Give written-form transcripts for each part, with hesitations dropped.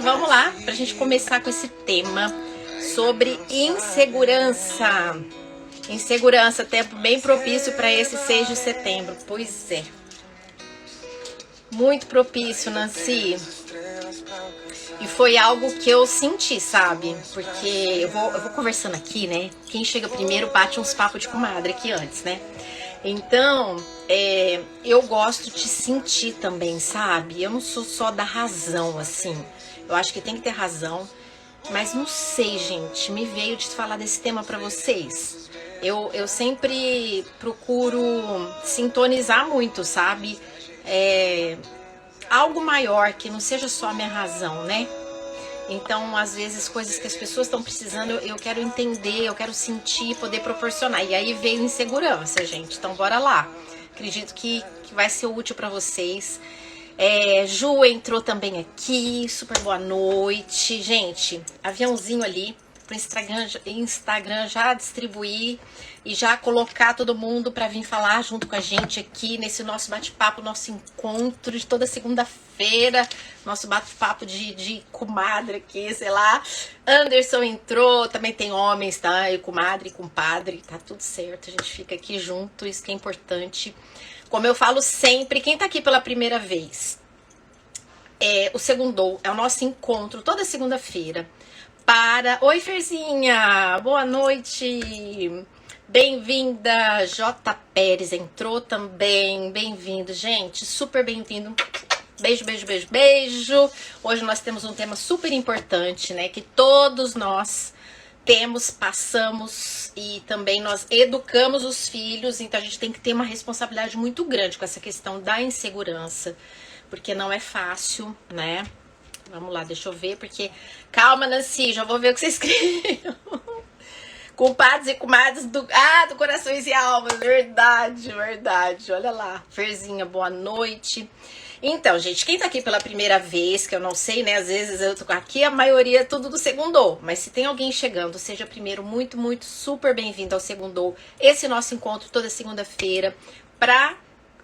vamos lá pra gente começar com esse tema sobre insegurança. Insegurança, tempo bem propício para esse 6 de setembro. Pois é. Muito propício, Nancy. E foi algo que eu senti, sabe? Porque eu vou conversando aqui, né? Quem chega primeiro bate uns papos de comadre aqui antes, né? Então, eu gosto de sentir também, sabe? Eu não sou só da razão, assim. Eu acho que tem que ter razão. Mas não sei, gente. Me veio de falar desse tema pra vocês. Eu sempre procuro sintonizar muito, sabe? Algo maior, que não seja só a minha razão, né? Então, às vezes, coisas que as pessoas estão precisando, eu quero entender, eu quero sentir, poder proporcionar. E aí veio insegurança, gente. Então, bora lá. Acredito que vai ser útil pra vocês. Ju entrou também aqui. Super boa noite. Gente, aviãozinho ali pro Instagram já distribuir e já colocar todo mundo para vir falar junto com a gente aqui nesse nosso bate-papo, nosso encontro de toda segunda-feira, nosso bate-papo de comadre aqui, sei lá. Anderson entrou, também tem homens, tá? E comadre, compadre, tá tudo certo, a gente fica aqui junto, isso que é importante. Como eu falo sempre, quem tá aqui pela primeira vez, o Segundou é o nosso encontro toda segunda-feira. Oi, Ferzinha! Boa noite! Bem-vinda! J. Pérez entrou também. Bem-vindo, gente. Super bem-vindo. Beijo, beijo, beijo, beijo. Hoje nós temos um tema super importante, né? Que todos nós temos, passamos e também nós educamos os filhos. Então a gente tem que ter uma responsabilidade muito grande com essa questão da insegurança. Porque não é fácil, né? Vamos lá, deixa eu ver, porque... Calma, Nancy, já vou ver o que você escreveu. Compadres e comadres do Corações e Almas. Verdade, verdade. Olha lá. Ferzinha, boa noite. Então, gente, quem tá aqui pela primeira vez, que eu não sei, né? Às vezes eu tô aqui, a maioria é tudo do Segundou. Mas se tem alguém chegando, seja primeiro muito, muito super bem-vindo ao Segundou. Esse nosso encontro toda segunda-feira, pra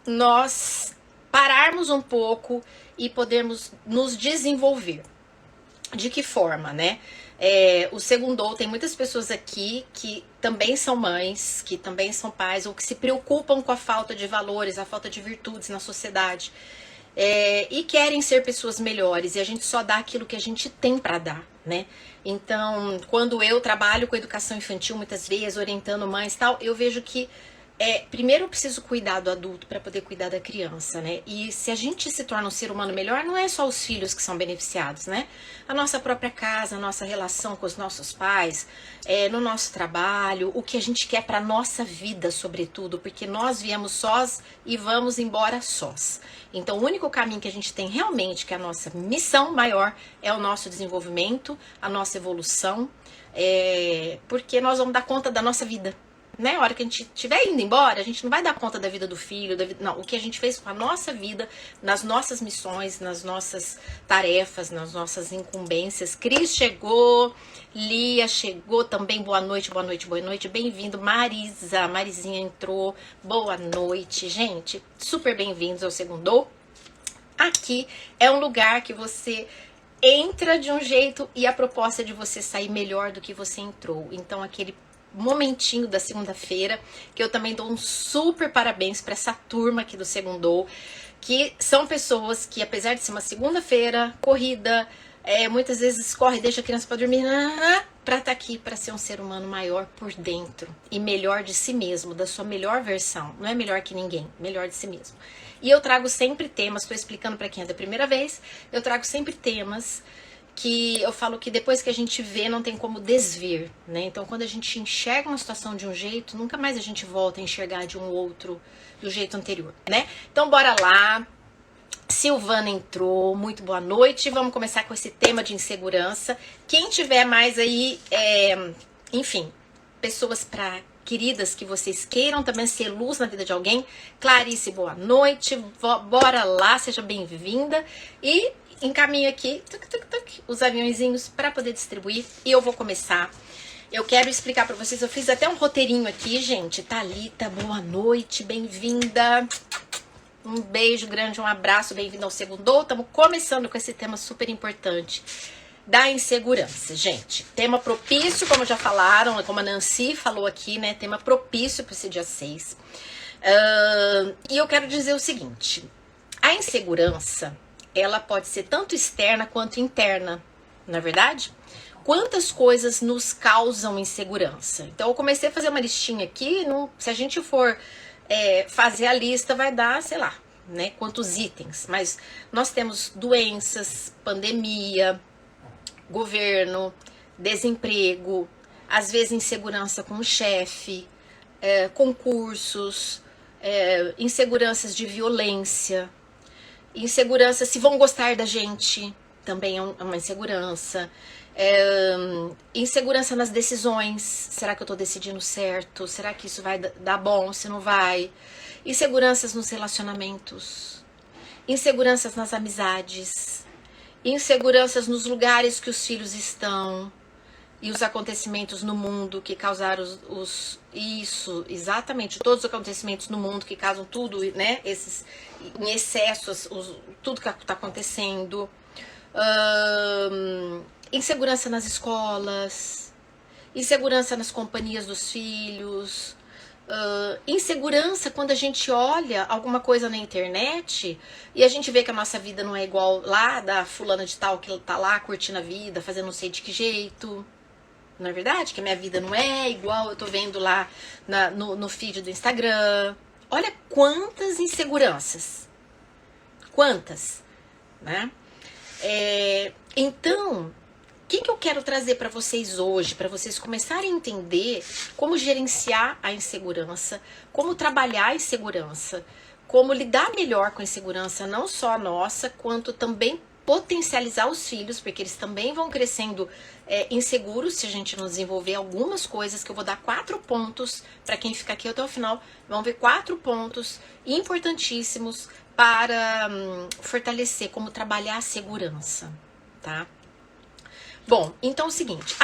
nós pararmos um pouco e podermos nos desenvolver. De que forma, né? O Segundou tem muitas pessoas aqui que também são mães, que também são pais, ou que se preocupam com a falta de valores, a falta de virtudes na sociedade. E querem ser pessoas melhores, e a gente só dá aquilo que a gente tem para dar, né? Então, quando eu trabalho com educação infantil, muitas vezes, orientando mães e tal, eu vejo que primeiro eu preciso cuidar do adulto para poder cuidar da criança, né? E se a gente se torna um ser humano melhor, não é só os filhos que são beneficiados, né? A nossa própria casa, a nossa relação com os nossos pais, no nosso trabalho, o que a gente quer para nossa vida, sobretudo, porque nós viemos sós e vamos embora sós. Então, o único caminho que a gente tem realmente, que é a nossa missão maior, é o nosso desenvolvimento, a nossa evolução, porque nós vamos dar conta da nossa vida. Né? A hora que a gente estiver indo embora, a gente não vai dar conta da vida do filho, não. O que a gente fez com a nossa vida, nas nossas missões, nas nossas tarefas, nas nossas incumbências. Cris chegou, Lia chegou também, boa noite, boa noite, boa noite, bem-vindo. Marizinha entrou, boa noite, gente, super bem-vindos ao Segundou. Aqui é um lugar que você entra de um jeito e a proposta é de você sair melhor do que você entrou. Então, aquele momentinho da segunda-feira, que eu também dou um super parabéns para essa turma aqui do Segundou, que são pessoas que, apesar de ser uma segunda-feira corrida, muitas vezes corre, deixa a criança para dormir, para estar aqui, para ser um ser humano maior por dentro e melhor de si mesmo, da sua melhor versão. Não é melhor que ninguém, melhor de si mesmo. E eu trago sempre temas, estou explicando para quem é da primeira vez, eu trago sempre temas que eu falo que depois que a gente vê, não tem como desver, né? Então, quando a gente enxerga uma situação de um jeito, nunca mais a gente volta a enxergar de um outro do jeito anterior, né? Então, bora lá. Silvana entrou, muito boa noite. Vamos começar com esse tema de insegurança. Quem tiver mais aí, enfim, pessoas queridas que vocês queiram também ser luz na vida de alguém. Clarice, boa noite. Bora lá, seja bem-vinda. E encaminho aqui os aviãozinhos para poder distribuir e eu vou começar. Eu quero explicar para vocês, eu fiz até um roteirinho aqui, gente. Thalita, boa noite, bem-vinda. Um beijo grande, um abraço, bem-vindo ao Segundou. Estamos começando com esse tema super importante da insegurança, gente. Tema propício, como já falaram, como a Nancy falou aqui, né? Tema propício para esse dia 6. E eu quero dizer o seguinte: a insegurança, ela pode ser tanto externa quanto interna, não é verdade? Quantas coisas nos causam insegurança? Então eu comecei a fazer uma listinha aqui, se a gente for fazer a lista, vai dar, sei lá, né, quantos itens. Mas nós temos doenças, pandemia, governo, desemprego, às vezes insegurança com o chefe, concursos, inseguranças de violência, insegurança se vão gostar da gente, também é uma insegurança. Insegurança nas decisões. Será que eu tô decidindo certo? Será que isso vai dar bom? Se não vai? Inseguranças nos relacionamentos. Inseguranças nas amizades. Inseguranças nos lugares que os filhos estão. E os acontecimentos no mundo que causaram isso, exatamente, todos os acontecimentos no mundo que causam tudo, né? Esses em excessos, tudo que está acontecendo. Insegurança nas escolas, insegurança nas companhias dos filhos, insegurança quando a gente olha alguma coisa na internet e a gente vê que a nossa vida não é igual lá da fulana de tal que tá lá curtindo a vida, fazendo não sei de que jeito. Não é verdade? Que a minha vida não é igual eu tô vendo lá no feed do Instagram. Olha quantas inseguranças. Quantas, né? Então, o que eu quero trazer para vocês hoje, para vocês começarem a entender como gerenciar a insegurança, como trabalhar a insegurança, como lidar melhor com a insegurança, não só a nossa, quanto também potencializar os filhos, porque eles também vão crescendo inseguros se a gente não desenvolver algumas coisas, que eu vou dar 4 pontos para quem ficar aqui até o final. Vão ver 4 pontos importantíssimos para fortalecer, como trabalhar a segurança, tá? Bom, então é o seguinte,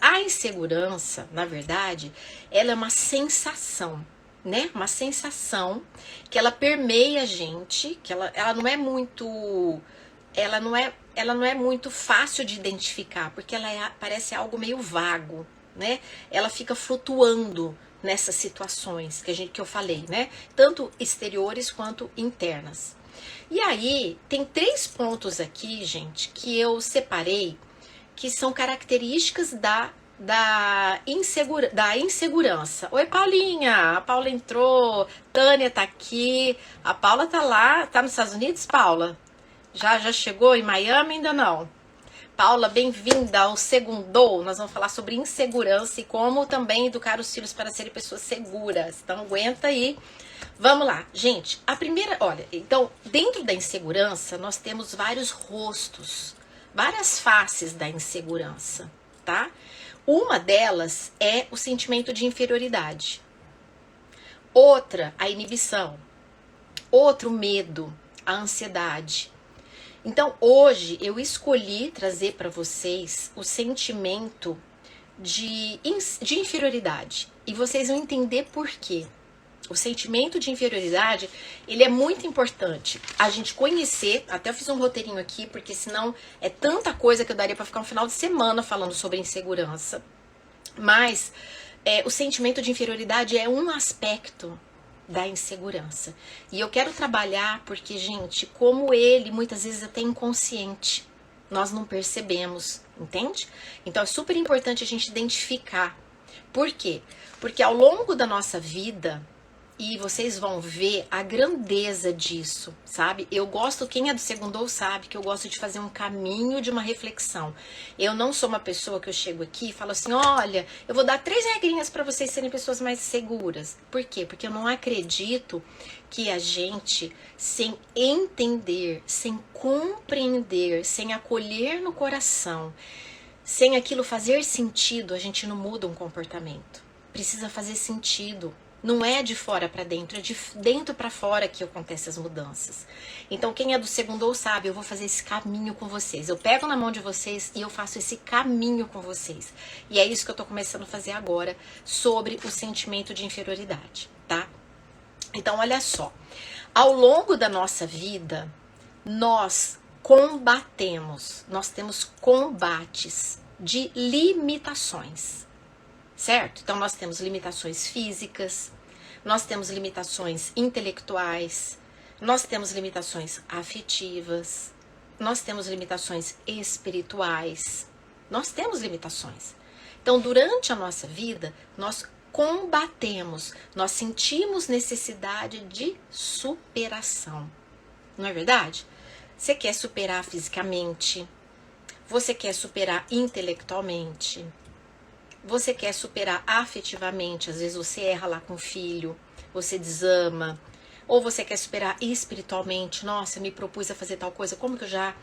a insegurança, na verdade, ela é uma sensação, né? Uma sensação que ela permeia a gente, que ela não é muito... Ela não é muito fácil de identificar, porque ela parece algo meio vago, né? Ela fica flutuando nessas situações que eu falei, né? Tanto exteriores quanto internas. E aí, tem 3 pontos aqui, gente, que eu separei, que são características da insegurança. Oi, Paulinha! A Paula entrou, Tânia tá aqui, a Paula tá lá, tá nos Estados Unidos, Paula? Já chegou em Miami? Ainda não. Paula, bem-vinda ao Segundou. Nós vamos falar sobre insegurança e como também educar os filhos para serem pessoas seguras. Então, aguenta aí. Vamos lá. Gente, a primeira... Olha, então, dentro da insegurança, nós temos vários rostos, várias faces da insegurança, tá? Uma delas é o sentimento de inferioridade. Outra, a inibição. Outro, o medo, a ansiedade. Então, hoje eu escolhi trazer para vocês o sentimento de inferioridade. E vocês vão entender por quê. O sentimento de inferioridade, ele é muito importante a gente conhecer. Até eu fiz um roteirinho aqui, porque senão é tanta coisa que eu daria para ficar um final de semana falando sobre insegurança. Mas o sentimento de inferioridade é um aspecto da insegurança. E eu quero trabalhar porque, gente, como ele muitas vezes é até inconsciente, nós não percebemos, entende? Então é super importante a gente identificar. Por quê? Porque ao longo da nossa vida, e vocês vão ver a grandeza disso, sabe? Eu gosto, quem é do Segundou sabe que eu gosto de fazer um caminho de uma reflexão. Eu não sou uma pessoa que eu chego aqui e falo assim, olha, eu vou dar 3 regrinhas para vocês serem pessoas mais seguras. Por quê? Porque eu não acredito que a gente, sem entender, sem compreender, sem acolher no coração, sem aquilo fazer sentido, a gente não muda um comportamento. Precisa fazer sentido. Não é de fora para dentro, é de dentro para fora que acontecem as mudanças. Então, quem é do Segundou sabe, eu vou fazer esse caminho com vocês. Eu pego na mão de vocês e eu faço esse caminho com vocês. E é isso que eu tô começando a fazer agora sobre o sentimento de inferioridade, tá? Então, olha só. Ao longo da nossa vida, nós combatemos, nós temos combates de limitações, certo? Então nós temos limitações físicas, nós temos limitações intelectuais, nós temos limitações afetivas, nós temos limitações espirituais, nós temos limitações. Então, durante a nossa vida, nós combatemos, nós sentimos necessidade de superação. Não é verdade? Você quer superar fisicamente, você quer superar intelectualmente, você quer superar afetivamente, às vezes você erra lá com o filho, você desama, ou você quer superar espiritualmente, nossa, eu me propus a fazer tal coisa, como que eu já,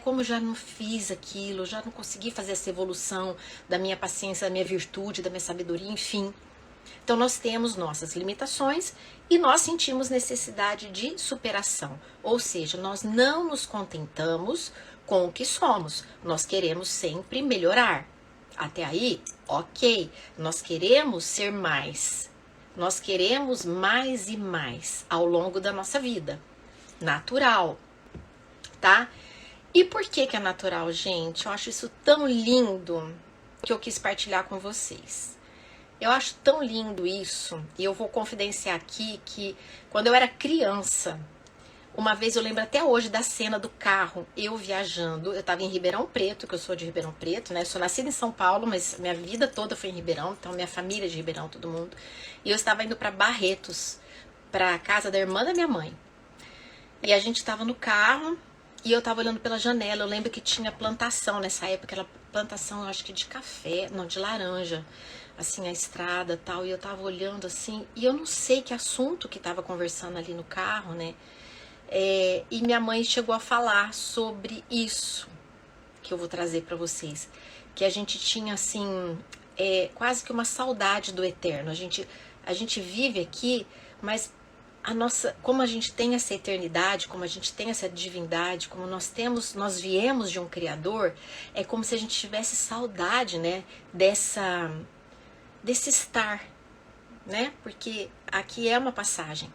como eu já não fiz aquilo, já não consegui fazer essa evolução da minha paciência, da minha virtude, da minha sabedoria, enfim. Então nós temos nossas limitações e nós sentimos necessidade de superação, ou seja, nós não nos contentamos com o que somos, nós queremos sempre melhorar. Até aí, ok, nós queremos ser mais, nós queremos mais e mais ao longo da nossa vida, natural, tá? E por que é natural, gente? Eu acho isso tão lindo que eu quis partilhar com vocês. Eu acho tão lindo isso, e eu vou confidenciar aqui que quando eu era criança, uma vez eu lembro até hoje da cena do carro, eu viajando, eu tava em Ribeirão Preto, que eu sou de Ribeirão Preto, né? Eu sou nascida em São Paulo, mas minha vida toda foi em Ribeirão, então minha família é de Ribeirão, todo mundo. E eu estava indo para Barretos, pra casa da irmã da minha mãe. E a gente tava no carro e eu tava olhando pela janela, eu lembro que tinha plantação nessa época, aquela plantação, eu acho que de café, não, de laranja, assim, a estrada e tal, e eu tava olhando assim, e eu não sei que assunto que tava conversando ali no carro, né? E minha mãe chegou a falar sobre isso que eu vou trazer para vocês, que a gente tinha assim quase que uma saudade do eterno. A gente vive aqui, mas como a gente tem essa eternidade, como a gente tem essa divindade, como nós viemos de um Criador, é como se a gente tivesse saudade, né, desse estar, né? Porque aqui é uma passagem.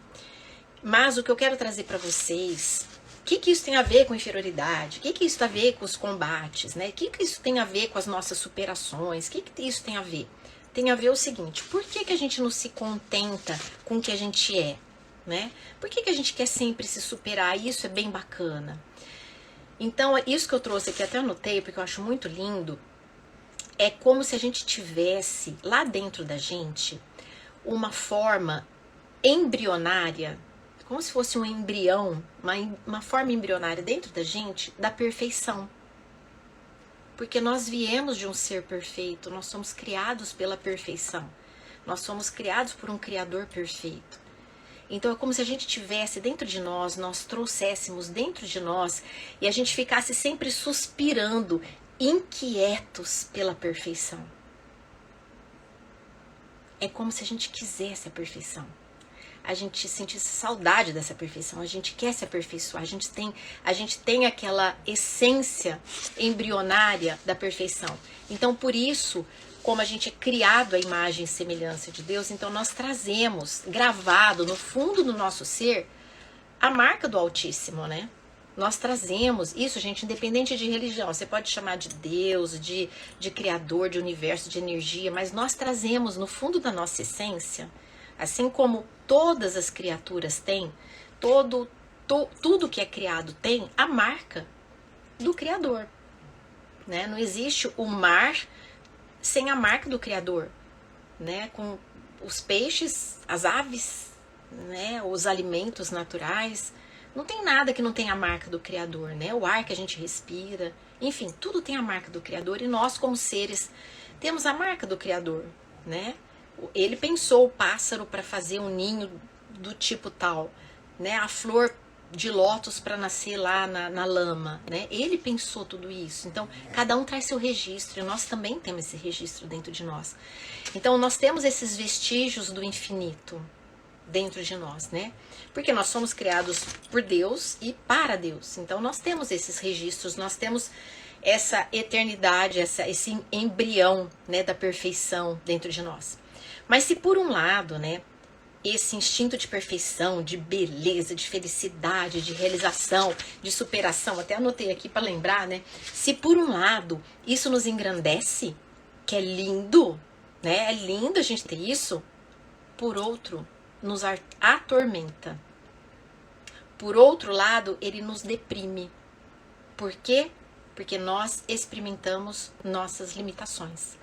Mas o que eu quero trazer para vocês, o que isso tem a ver com inferioridade? O que isso tem a ver com os combates? Né? O que isso tem a ver com as nossas superações? O que isso tem a ver? Tem a ver o seguinte, por que a gente não se contenta com o que a gente é? Né? Por que a gente quer sempre se superar? Isso é bem bacana. Então, isso que eu trouxe aqui, até anotei, porque eu acho muito lindo, é como se a gente tivesse lá dentro da gente uma forma embrionária, como se fosse um embrião, uma forma embrionária dentro da gente, da perfeição. Porque nós viemos de um ser perfeito, nós somos criados pela perfeição. Nós somos criados por um Criador perfeito. Então é como se a gente tivesse dentro de nós, nós trouxéssemos dentro de nós e a gente ficasse sempre suspirando, inquietos pela perfeição. É como se a gente quisesse a perfeição. A gente sentisse saudade dessa perfeição, a gente quer se aperfeiçoar, a gente tem aquela essência embrionária da perfeição. Então, por isso, como a gente é criado à imagem e semelhança de Deus, então nós trazemos gravado no fundo do nosso ser a marca do Altíssimo, né? Nós trazemos isso, gente, independente de religião. Você pode chamar de Deus, de Criador, de universo, de energia, mas nós trazemos no fundo da nossa essência, assim como todas as criaturas têm, tudo que é criado tem a marca do Criador, né? Não existe o mar sem a marca do Criador, né? Com os peixes, as aves, né? Os alimentos naturais, não tem nada que não tenha a marca do Criador, né? O ar que a gente respira, enfim, tudo tem a marca do Criador e nós como seres temos a marca do Criador, né? Ele pensou o pássaro para fazer um ninho do tipo tal, né? A flor de lótus para nascer lá na lama, né? Ele pensou tudo isso. Então, cada um traz seu registro e nós também temos esse registro dentro de nós. Então, nós temos esses vestígios do infinito dentro de nós, né? Porque nós somos criados por Deus e para Deus. Então, nós temos esses registros, nós temos essa eternidade, esse embrião, né, da perfeição dentro de nós. Mas se por um lado, né, esse instinto de perfeição, de beleza, de felicidade, de realização, de superação, até anotei aqui para lembrar, né? Se por um lado isso nos engrandece, que é lindo, né? É lindo a gente ter isso, por outro, nos atormenta. Por outro lado, ele nos deprime. Por quê? Porque nós experimentamos nossas limitações.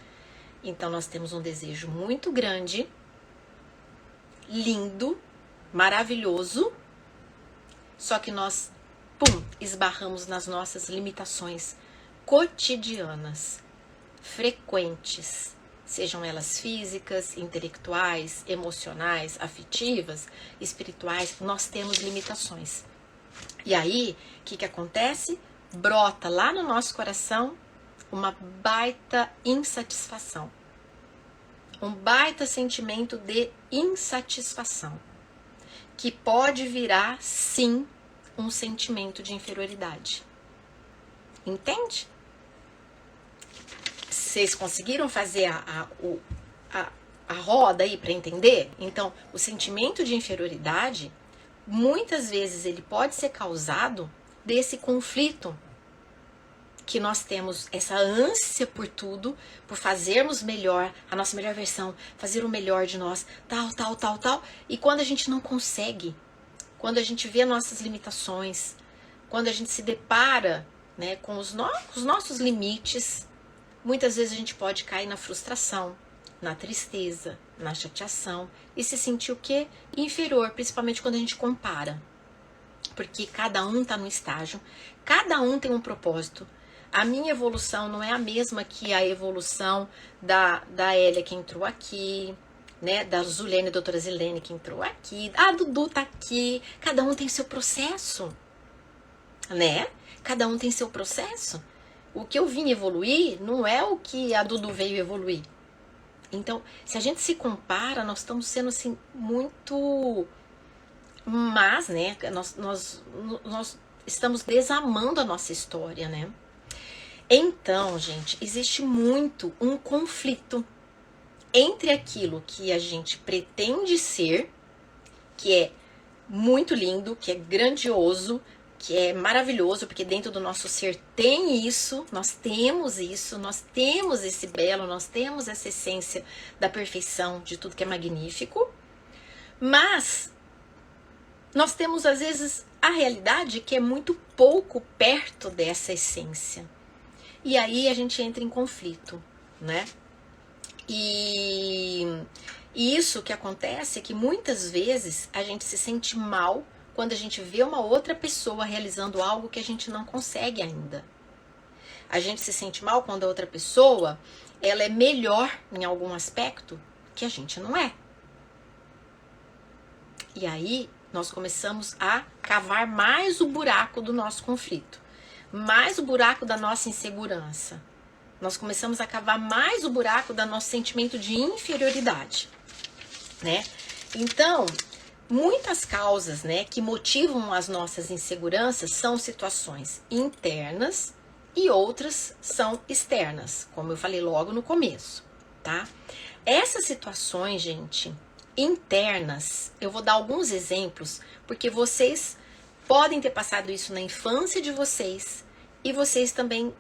Então nós temos um desejo muito grande, lindo, maravilhoso, só que nós, esbarramos nas nossas limitações cotidianas, frequentes, sejam elas físicas, intelectuais, emocionais, afetivas, espirituais, nós temos limitações. E aí, o que acontece? Brota lá no nosso coração uma baita insatisfação. Um baita sentimento de insatisfação, que pode virar, sim, um sentimento de inferioridade. Entende? Vocês conseguiram fazer a roda aí para entender? Então, o sentimento de inferioridade, muitas vezes ele pode ser causado desse conflito que nós temos, essa ânsia por tudo, por fazermos melhor, a nossa melhor versão, fazer o melhor de nós, tal, e quando a gente não consegue, quando a gente vê nossas limitações, quando a gente se depara, né, com os nossos limites, muitas vezes a gente pode cair na frustração, na tristeza, na chateação e se sentir o quê? Inferior, principalmente quando a gente compara. Porque cada um está num estágio, cada um tem um propósito. A minha evolução não é a mesma que a evolução da Elia que entrou aqui, né? Da Zulene, doutora Zilene que entrou aqui, a Dudu tá aqui. Cada um tem seu processo, né? Cada um tem seu processo. O que eu vim evoluir não é o que a Dudu veio evoluir. Então, se a gente se compara, nós estamos sendo assim muito... Mas, né, nós estamos desamando a nossa história, né? Então, gente, existe muito um conflito entre aquilo que a gente pretende ser, que é muito lindo, que é grandioso, que é maravilhoso, porque dentro do nosso ser tem isso, nós temos esse belo, nós temos essa essência da perfeição, de tudo que é magnífico, mas nós temos, às vezes, a realidade que é muito pouco perto dessa essência. E aí a gente entra em conflito, né? E isso que acontece é que muitas vezes a gente se sente mal quando a gente vê uma outra pessoa realizando algo que a gente não consegue ainda. A gente se sente mal quando a outra pessoa, ela é melhor em algum aspecto que a gente não é. E aí nós começamos a cavar mais o buraco do nosso conflito, mais o buraco da nossa insegurança. Nós começamos a cavar mais o buraco do nosso sentimento de inferioridade, né? Então, muitas causas, né, que motivam as nossas inseguranças são situações internas e outras são externas, como eu falei logo no começo, tá? Essas situações, gente, internas, eu vou dar alguns exemplos, porque vocês podem ter passado isso na infância de vocês e vocês também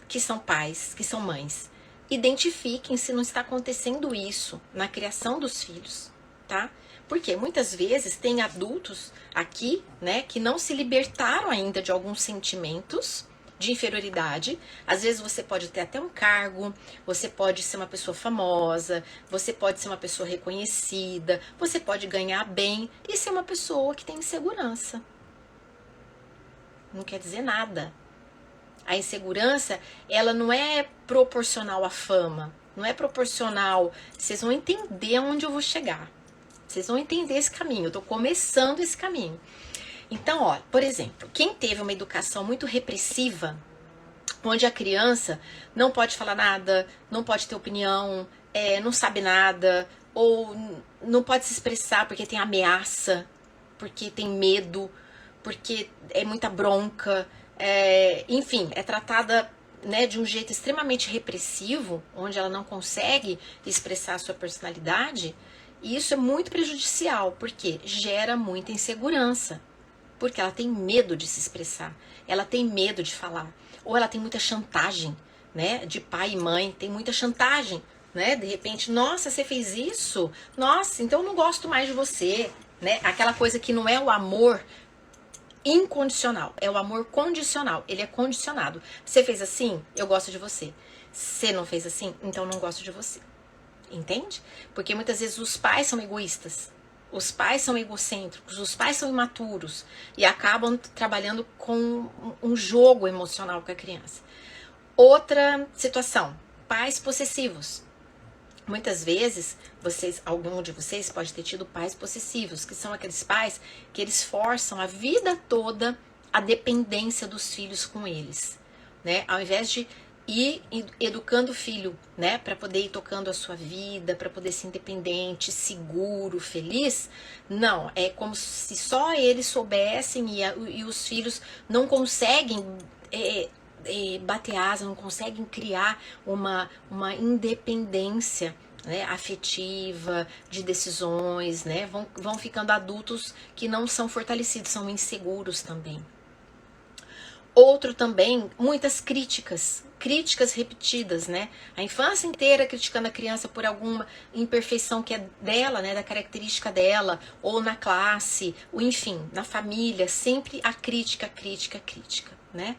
que são pais, que são mães. Identifiquem se não está acontecendo isso na criação dos filhos, tá? Porque muitas vezes tem adultos aqui, né, que não se libertaram ainda de alguns sentimentos de inferioridade. Às vezes você pode ter até um cargo, você pode ser uma pessoa famosa, você pode ser uma pessoa reconhecida, você pode ganhar bem e ser uma pessoa que tem insegurança. Não quer dizer nada. A insegurança, ela não é proporcional à fama, não é proporcional. Vocês vão entender onde eu vou chegar. Vocês vão entender esse caminho, eu tô começando esse caminho. Então, ó, por exemplo, quem teve uma educação muito repressiva, onde a criança não pode falar nada, não pode ter opinião, não sabe nada, ou não pode se expressar porque tem ameaça, porque tem medo, porque é muita bronca, enfim, é tratada, né, de um jeito extremamente repressivo, onde ela não consegue expressar a sua personalidade. E isso é muito prejudicial, porque gera muita insegurança. Porque ela tem medo de se expressar, ela tem medo de falar. Ou ela tem muita chantagem, né? De pai e mãe, tem muita chantagem, né? De repente, nossa, você fez isso? Nossa, então eu não gosto mais de você, né? Aquela coisa que não é o amor incondicional, é o amor condicional. Ele é condicionado. Você fez assim, eu gosto de você. Você não fez assim, então eu não gosto de você. Entende? Porque muitas vezes os pais são egoístas. Os pais são egocêntricos, os pais são imaturos e acabam trabalhando com um jogo emocional com a criança. Outra situação, pais possessivos. Muitas vezes, algum de vocês pode ter tido pais possessivos, que são aqueles pais que eles forçam a vida toda a dependência dos filhos com eles, né? Ao invés de ir educando o filho, né, para poder ir tocando a sua vida, para poder ser independente, seguro, feliz. Não, é como se só eles soubessem e os filhos não conseguem bater asa, não conseguem criar uma independência, né, afetiva, de decisões, né, vão ficando adultos que não são fortalecidos, são inseguros também. Outro também, muitas críticas repetidas, né? A infância inteira criticando a criança por alguma imperfeição que é dela, né? Da característica dela, ou na classe, ou enfim, na família, sempre a crítica, né?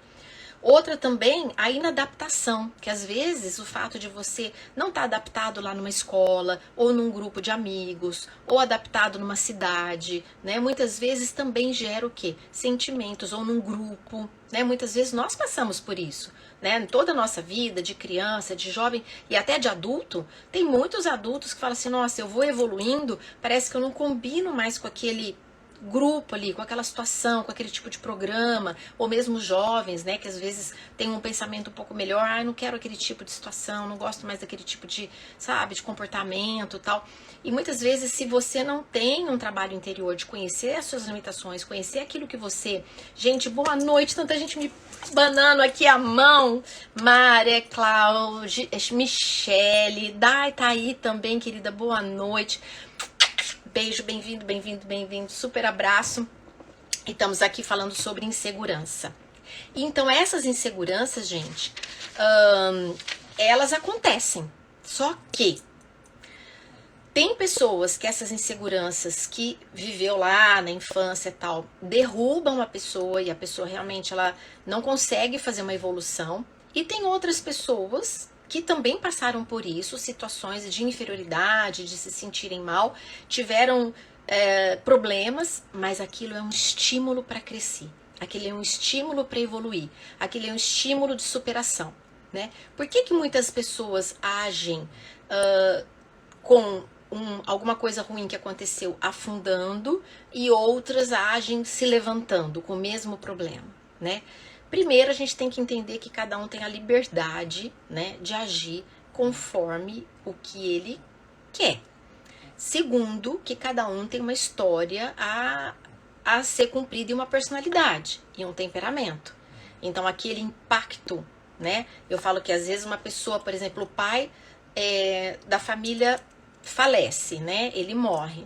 Outra também, a inadaptação, que às vezes o fato de você não estar adaptado lá numa escola, ou num grupo de amigos, ou adaptado numa cidade, né? Muitas vezes também gera o quê? Sentimentos, ou num grupo, né? Muitas vezes nós passamos por isso, né? Em toda a nossa vida, de criança, de jovem e até de adulto, tem muitos adultos que falam assim, nossa, eu vou evoluindo, parece que eu não combino mais com aquele grupo ali, com aquela situação, com aquele tipo de programa, ou mesmo jovens, né, que às vezes tem um pensamento um pouco melhor, não quero aquele tipo de situação, não gosto mais daquele tipo de, sabe, de comportamento, tal. E muitas vezes, se você não tem um trabalho interior de conhecer as suas limitações, conhecer aquilo que você... Gente, boa noite, tanta gente me banando aqui a mão. Maria, Cláudia, Michele, Dai tá aí também, querida, boa noite. Beijo, bem-vindo, super abraço. E estamos aqui falando sobre insegurança. Então, essas inseguranças, gente, elas acontecem. Só que tem pessoas que essas inseguranças que viveu lá na infância e tal, derrubam a pessoa e a pessoa realmente ela não consegue fazer uma evolução. E tem outras pessoas que também passaram por isso, situações de inferioridade, de se sentirem mal, tiveram problemas, mas aquilo é um estímulo para crescer, aquilo é um estímulo para evoluir, aquilo é um estímulo de superação, né? Por que muitas pessoas agem com alguma coisa ruim que aconteceu afundando e outras agem se levantando com o mesmo problema, né? Primeiro, a gente tem que entender que cada um tem a liberdade, né, de agir conforme o que ele quer. Segundo, que cada um tem uma história a ser cumprida e uma personalidade e um temperamento. Então, aquele impacto, né? Eu falo que às vezes uma pessoa, por exemplo, o pai da família falece, né? Ele morre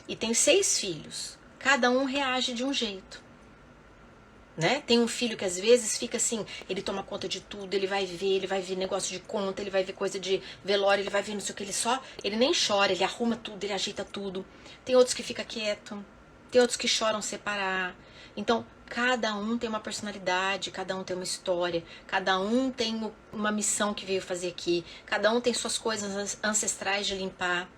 e tem 6 filhos. Cada um reage de um jeito. Né? Tem um filho que às vezes fica assim, ele toma conta de tudo, ele vai ver negócio de conta, ele vai ver coisa de velório, ele vai ver não sei o que, ele nem chora, ele arruma tudo, ele ajeita tudo. Tem outros que fica quieto, tem outros que choram separar. Então, cada um tem uma personalidade, cada um tem uma história, cada um tem uma missão que veio fazer aqui, cada um tem suas coisas ancestrais de limpar.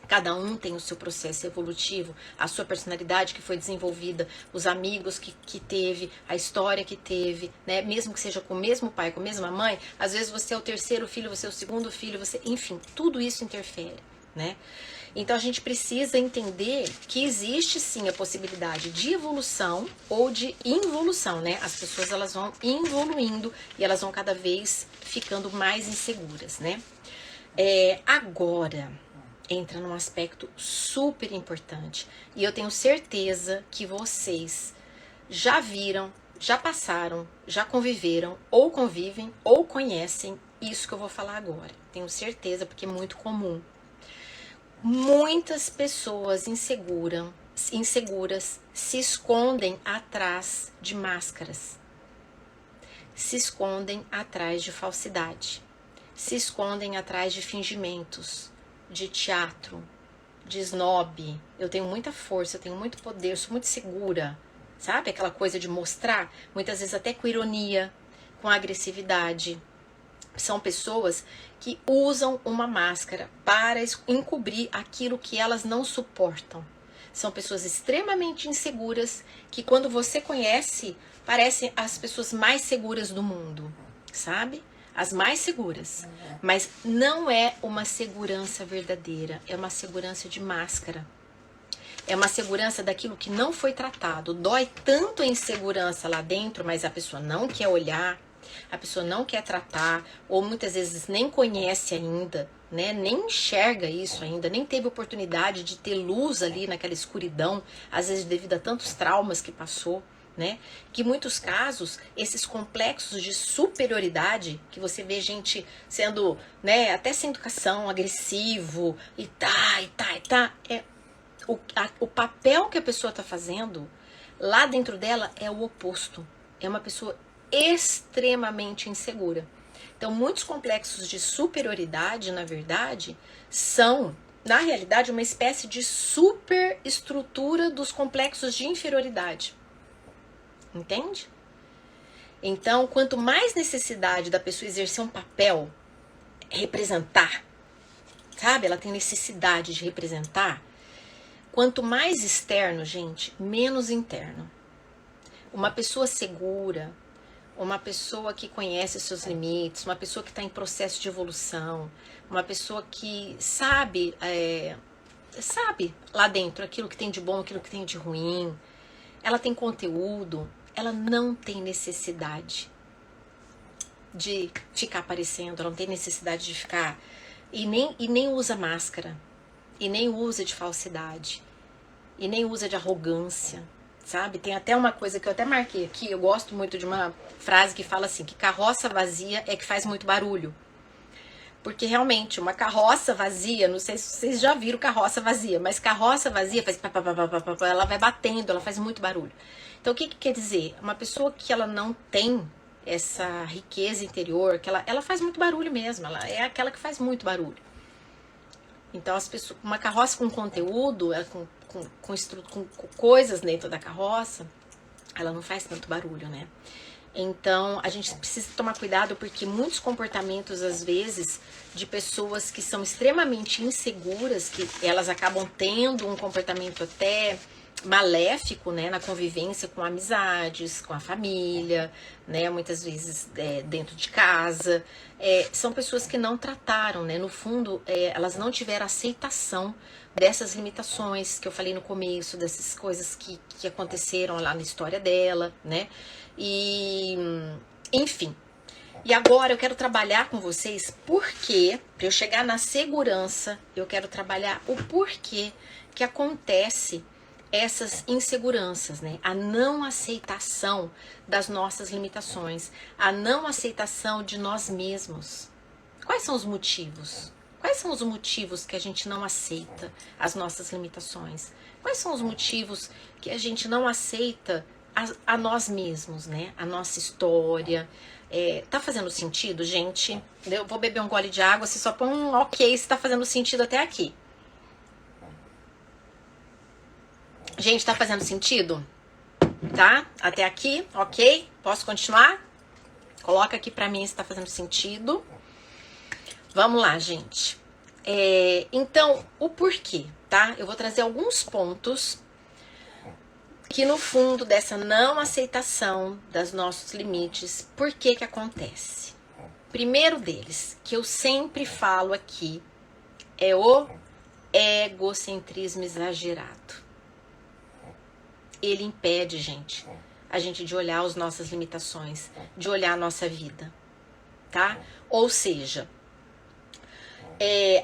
Cada um tem o seu processo evolutivo, a sua personalidade que foi desenvolvida, os amigos que teve, a história que teve, né? Mesmo que seja com o mesmo pai, com a mesma mãe, às vezes você é o terceiro filho, você é o segundo filho, enfim, tudo isso interfere, né? Então a gente precisa entender que existe sim a possibilidade de evolução ou de involução, né? As pessoas elas vão evoluindo e elas vão cada vez ficando mais inseguras, né? Agora entra num aspecto super importante e eu tenho certeza que vocês já viram, já passaram, já conviveram ou convivem ou conhecem isso que eu vou falar agora. Tenho certeza porque é muito comum. Muitas pessoas inseguras se escondem atrás de máscaras, se escondem atrás de falsidade, se escondem atrás de fingimentos, de teatro, de snob. Eu tenho muita força, eu tenho muito poder, eu sou muito segura, sabe? Aquela coisa de mostrar, muitas vezes até com ironia, com agressividade. São pessoas que usam uma máscara para encobrir aquilo que elas não suportam. São pessoas extremamente inseguras que, quando você conhece, parecem as pessoas mais seguras do mundo, sabe? As mais seguras. Mas não é uma segurança verdadeira, é uma segurança de máscara. É uma segurança daquilo que não foi tratado. Dói tanto a insegurança lá dentro, mas a pessoa não quer olhar, a pessoa não quer tratar, ou muitas vezes nem conhece ainda, né? Nem enxerga isso ainda, nem teve oportunidade de ter luz ali naquela escuridão, às vezes devido a tantos traumas que passou, né? Que em muitos casos, esses complexos de superioridade, que você vê gente sendo, né, até sem educação, agressivo, o papel que a pessoa está fazendo lá dentro dela é o oposto. É uma pessoa extremamente insegura. Então, muitos complexos de superioridade, na verdade, são, na realidade, uma espécie de superestrutura dos complexos de inferioridade. Entende? Então, quanto mais necessidade da pessoa exercer um papel, representar, sabe? Ela tem necessidade de representar. Quanto mais externo, gente, menos interno. Uma pessoa segura, uma pessoa que conhece os seus limites, uma pessoa que está em processo de evolução, uma pessoa que sabe lá dentro aquilo que tem de bom, aquilo que tem de ruim, ela tem conteúdo, ela não tem necessidade de ficar aparecendo, ela não tem necessidade de ficar, e nem usa máscara, e nem usa de falsidade, e nem usa de arrogância, sabe? Tem até uma coisa que eu até marquei aqui, eu gosto muito de uma frase que fala assim, que carroça vazia é que faz muito barulho. Porque realmente, uma carroça vazia, não sei se vocês já viram carroça vazia, mas carroça vazia faz ela vai batendo, ela faz muito barulho. Então o que quer dizer? Uma pessoa que ela não tem essa riqueza interior, que ela faz muito barulho mesmo, ela é aquela que faz muito barulho. Então as pessoas, uma carroça com conteúdo, com coisas dentro da carroça, ela não faz tanto barulho, né? Então, a gente precisa tomar cuidado porque muitos comportamentos, às vezes, de pessoas que são extremamente inseguras, que elas acabam tendo um comportamento até maléfico, né, na convivência com amizades, com a família, né, muitas vezes dentro de casa, são pessoas que não trataram, né, no fundo, elas não tiveram aceitação dessas limitações que eu falei no começo, dessas coisas que aconteceram lá na história dela, né, e enfim. E agora eu quero trabalhar com vocês porque, para eu chegar na segurança, eu quero trabalhar o porquê que acontece essas inseguranças, né? A não aceitação das nossas limitações, a não aceitação de nós mesmos. Quais são os motivos? Quais são os motivos que a gente não aceita as nossas limitações? Quais são os motivos que a gente não aceita a nós mesmos, né? A nossa história. Tá fazendo sentido, gente? Eu vou beber um gole de água, você só põe um ok se tá fazendo sentido até aqui. Gente, tá fazendo sentido? Tá? Até aqui, ok? Posso continuar? Coloca aqui pra mim se tá fazendo sentido. Vamos lá, gente. Então, o porquê, tá? Eu vou trazer alguns pontos que no fundo dessa não aceitação dos nossos limites, por que que acontece? Primeiro deles, que eu sempre falo aqui, é o egocentrismo exagerado. Ele impede, gente, a gente de olhar as nossas limitações, de olhar a nossa vida, tá? Ou seja,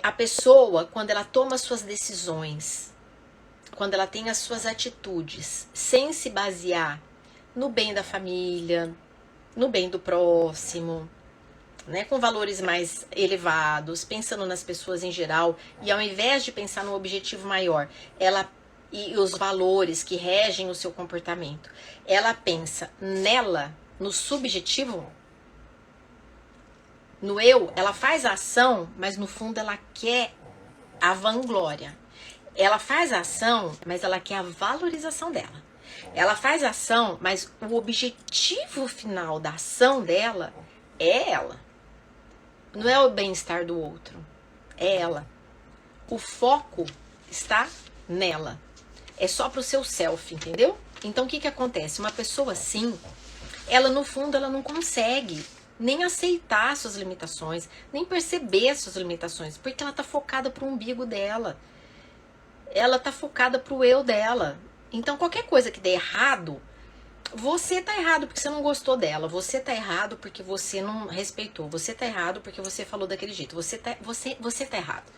a pessoa, quando ela toma suas decisões, quando ela tem as suas atitudes, sem se basear no bem da família, no bem do próximo, né, com valores mais elevados, pensando nas pessoas em geral, e ao invés de pensar no objetivo maior, ela e os valores que regem o seu comportamento, ela pensa nela, no subjetivo, no eu, ela faz a ação, mas no fundo ela quer a vanglória. Ela faz a ação, mas ela quer a valorização dela. Ela faz a ação, mas o objetivo final da ação dela é ela. Não é o bem-estar do outro, é ela. O foco está nela. É só pro seu self, entendeu? Então o que acontece? Uma pessoa assim, ela no fundo ela não consegue nem aceitar suas limitações, nem perceber as suas limitações, porque ela tá focada pro umbigo dela. Ela tá focada pro eu dela. Então qualquer coisa que der errado, você tá errado porque você não gostou dela, você tá errado porque você não respeitou, você tá errado porque você falou daquele jeito, você tá errado.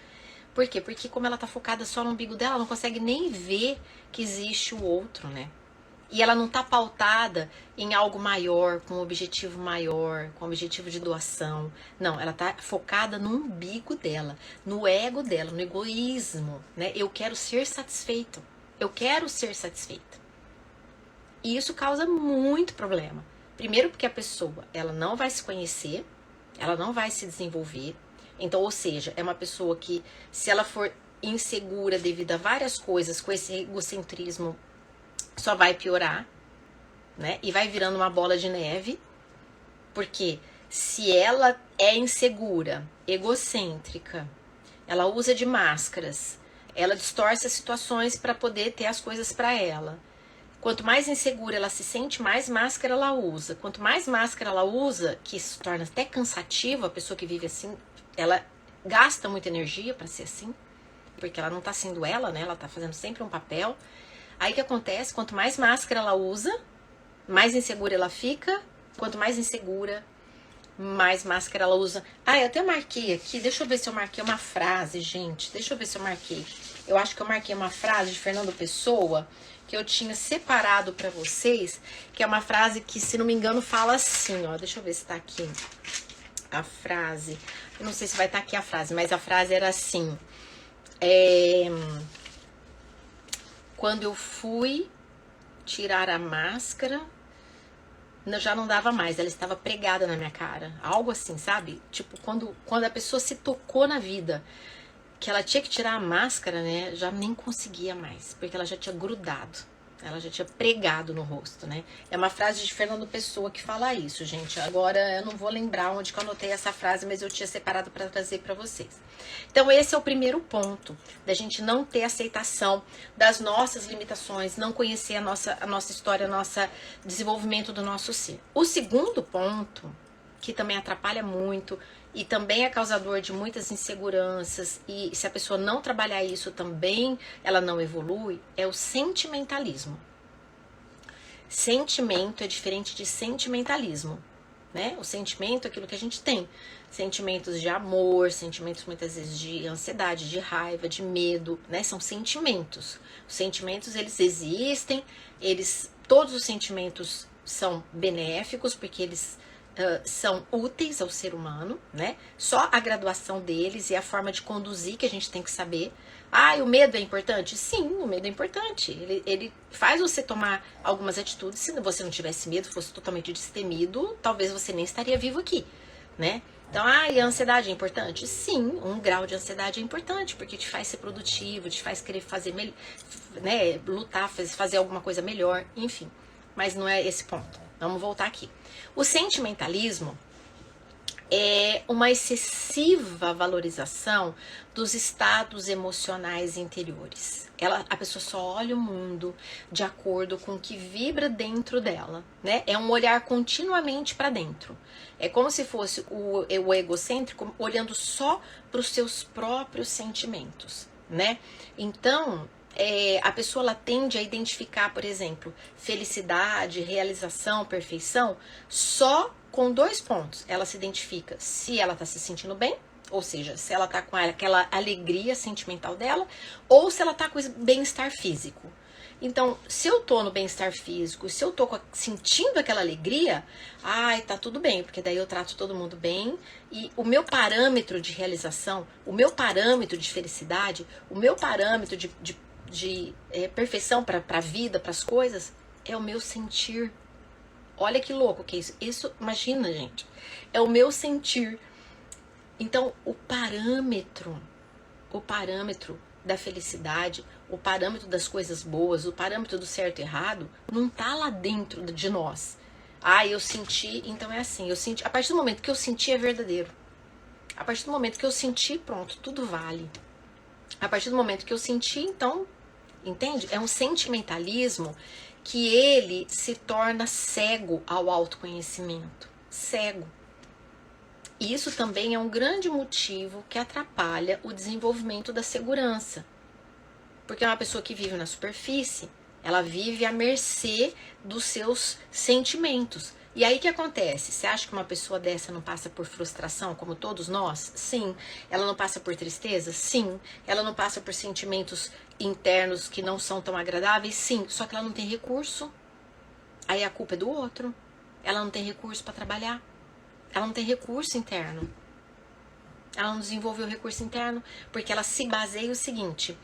Por quê? Porque como ela tá focada só no umbigo dela, ela não consegue nem ver que existe o outro, né? E ela não tá pautada em algo maior, com um objetivo maior, com um objetivo de doação. Não, ela tá focada no umbigo dela, no ego dela, no egoísmo, né? Eu quero ser satisfeito. Eu quero ser satisfeita. E isso causa muito problema. Primeiro porque a pessoa, ela não vai se conhecer, ela não vai se desenvolver. Então, ou seja, é uma pessoa que, se ela for insegura devido a várias coisas, com esse egocentrismo, só vai piorar, né? E vai virando uma bola de neve. Porque se ela é insegura, egocêntrica, ela usa de máscaras, ela distorce as situações para poder ter as coisas para ela. Quanto mais insegura ela se sente, mais máscara ela usa. Quanto mais máscara ela usa, que isso torna até cansativo, a pessoa que vive assim, ela gasta muita energia para ser assim, porque ela não tá sendo ela, né? Ela tá fazendo sempre um papel. Aí o que acontece? Quanto mais máscara ela usa, mais insegura ela fica. Quanto mais insegura, mais máscara ela usa. Ah, eu até marquei aqui, deixa eu ver se eu marquei uma frase, gente. Deixa eu ver se eu marquei. Eu acho que eu marquei uma frase de Fernando Pessoa, que eu tinha separado pra vocês, que é uma frase que, se não me engano, fala assim, ó. Deixa eu ver se tá aqui a frase. Eu não sei se vai estar aqui a frase, mas a frase era assim. Quando eu fui tirar a máscara, já não dava mais, ela estava pregada na minha cara. Algo assim, sabe? Tipo, quando a pessoa se tocou na vida, que ela tinha que tirar a máscara, né? Já nem conseguia mais, porque ela já tinha grudado. Ela já tinha pregado no rosto, né? É uma frase de Fernando Pessoa que fala isso, gente. Agora eu não vou lembrar onde que eu anotei essa frase, mas eu tinha separado para trazer para vocês. Então esse é o primeiro ponto, da gente não ter aceitação das nossas limitações, não conhecer a nossa história, o nosso desenvolvimento do nosso ser. O segundo ponto, que também atrapalha muito e também é causador de muitas inseguranças, e se a pessoa não trabalhar isso também, ela não evolui, é o sentimentalismo. Sentimento é diferente de sentimentalismo, né? O sentimento é aquilo que a gente tem. Sentimentos de amor, sentimentos muitas vezes de ansiedade, de raiva, de medo, né? São sentimentos. Os sentimentos, eles existem, todos os sentimentos são benéficos, porque eles são úteis ao ser humano, né? Só a graduação deles e a forma de conduzir que a gente tem que saber. Ah, e o medo é importante? Sim, o medo é importante. Ele faz você tomar algumas atitudes. Se você não tivesse medo, fosse totalmente destemido, talvez você nem estaria vivo aqui, né? Então, e a ansiedade é importante? Sim, um grau de ansiedade é importante, porque te faz ser produtivo, te faz querer fazer, né, lutar, fazer alguma coisa melhor, enfim. Mas não é esse ponto. Vamos voltar aqui. O sentimentalismo é uma excessiva valorização dos estados emocionais interiores. A pessoa só olha o mundo de acordo com o que vibra dentro dela, né? É um olhar continuamente para dentro. É como se fosse o egocêntrico olhando só para os seus próprios sentimentos, né? Então, a pessoa ela tende a identificar, por exemplo, felicidade, realização, perfeição, só com 2 pontos. Ela se identifica se ela está se sentindo bem, ou seja, se ela está com aquela alegria sentimental dela, ou se ela está com bem-estar físico. Então, se eu tô no bem-estar físico, se eu tô sentindo aquela alegria, ai, tá tudo bem, porque daí eu trato todo mundo bem e o meu parâmetro de realização, o meu parâmetro de felicidade, o meu parâmetro de perfeição para a vida, para as coisas, é o meu sentir. Olha que louco que é isso. Isso, imagina, gente, é o meu sentir. Então, o parâmetro da felicidade, o parâmetro das coisas boas, o parâmetro do certo e errado, não tá lá dentro de nós. Ah, eu senti, então é assim, eu senti, a partir do momento que eu senti é verdadeiro. A partir do momento que eu senti, pronto, tudo vale. A partir do momento que eu senti, então, entende? É um sentimentalismo que ele se torna cego ao autoconhecimento. Cego. E isso também é um grande motivo que atrapalha o desenvolvimento da segurança. Porque é uma pessoa que vive na superfície, ela vive à mercê dos seus sentimentos. E aí o que acontece? Você acha que uma pessoa dessa não passa por frustração, como todos nós? Sim. Ela não passa por tristeza? Sim. Ela não passa por sentimentos internos que não são tão agradáveis? Sim. Só que ela não tem recurso. Aí a culpa é do outro. Ela não tem recurso para trabalhar. Ela não tem recurso interno. Ela não desenvolveu recurso interno porque ela se baseia no seguinte: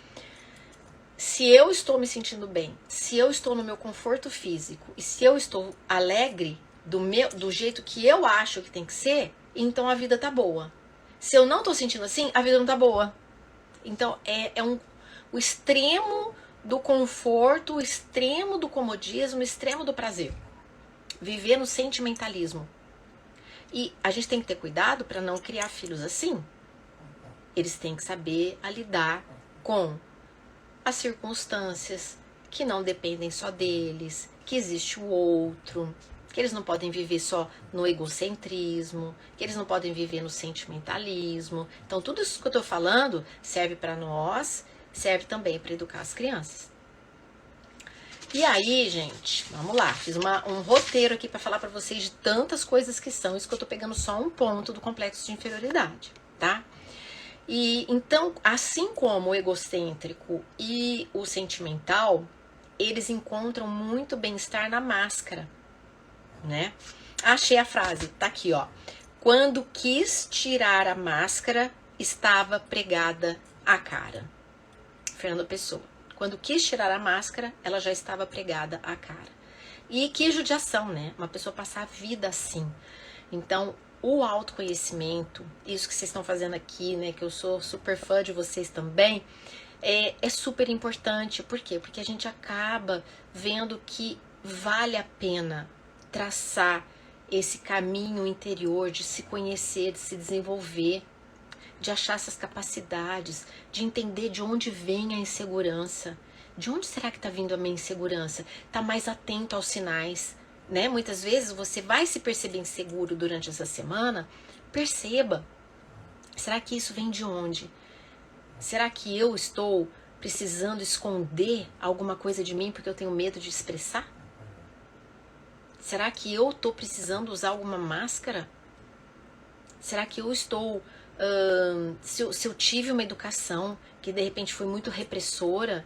se eu estou me sentindo bem, se eu estou no meu conforto físico e se eu estou alegre do jeito que eu acho que tem que ser, então a vida tá boa. Se eu não tô sentindo assim, a vida não tá boa. Então o extremo do conforto, o extremo do comodismo, o extremo do prazer. Viver no sentimentalismo. E a gente tem que ter cuidado para não criar filhos assim. Eles têm que saber lidar com as circunstâncias que não dependem só deles, que existe o outro, que eles não podem viver só no egocentrismo, que eles não podem viver no sentimentalismo. Então, tudo isso que eu estou falando serve para nós, serve também para educar as crianças. E aí, gente, vamos lá, fiz um roteiro aqui para falar para vocês de tantas coisas que são, isso que eu tô pegando só um ponto do complexo de inferioridade, tá? E então, assim como o egocêntrico e o sentimental, eles encontram muito bem-estar na máscara, né? Achei a frase, tá aqui, ó. Quando quis tirar a máscara, estava pregada a cara. Fernanda Pessoa. Quando quis tirar a máscara, ela já estava pregada à cara. E que judiação, né? Uma pessoa passar a vida assim. Então, o autoconhecimento, isso que vocês estão fazendo aqui, né? Que eu sou super fã de vocês também, é super importante. Por quê? Porque a gente acaba vendo que vale a pena traçar esse caminho interior de se conhecer, de se desenvolver, de achar essas capacidades, de entender de onde vem a insegurança. De onde será que está vindo a minha insegurança? Tá mais atento aos sinais, né? Muitas vezes você vai se perceber inseguro durante essa semana. Perceba. Será que isso vem de onde? Será que eu estou precisando esconder alguma coisa de mim porque eu tenho medo de expressar? Será que eu estou precisando usar alguma máscara? Será que eu estou... se eu tive uma educação que de repente foi muito repressora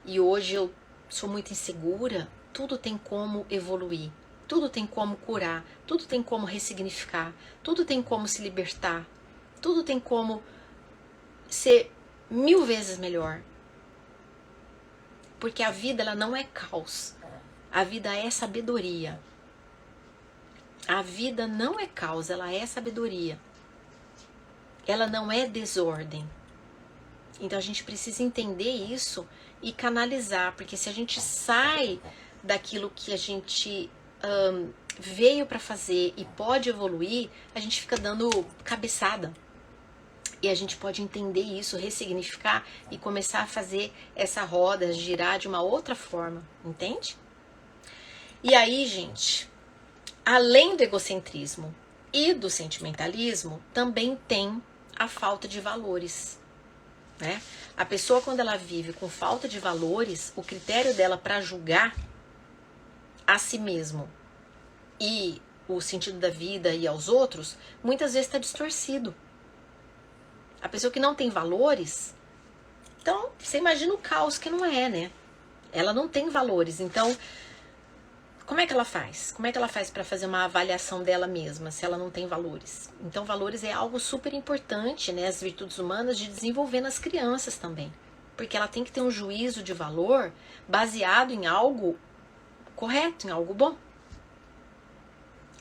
e hoje eu sou muito insegura, tudo tem como evoluir, tudo tem como curar, tudo tem como ressignificar, tudo tem como se libertar, tudo tem como ser 1000 vezes melhor. Porque a vida, ela não é caos, a vida é sabedoria. A vida não é caos, ela é sabedoria. Ela não é desordem. Então a gente precisa entender isso e canalizar, porque se a gente sai daquilo que a gente veio para fazer e pode evoluir, a gente fica dando cabeçada. E a gente pode entender isso, ressignificar e começar a fazer essa roda girar de uma outra forma, entende? E aí, gente, além do egocentrismo e do sentimentalismo, também tem a falta de valores, né? A pessoa, quando ela vive com falta de valores, o critério dela para julgar a si mesmo e o sentido da vida e aos outros, muitas vezes está distorcido. A pessoa que não tem valores, então você imagina o caos que não é, né? Ela não tem valores. Então, como é que ela faz? Como é que ela faz para fazer uma avaliação dela mesma, se ela não tem valores? Então, valores é algo super importante, né? As virtudes humanas de desenvolver nas crianças também. Porque ela tem que ter um juízo de valor baseado em algo correto, em algo bom.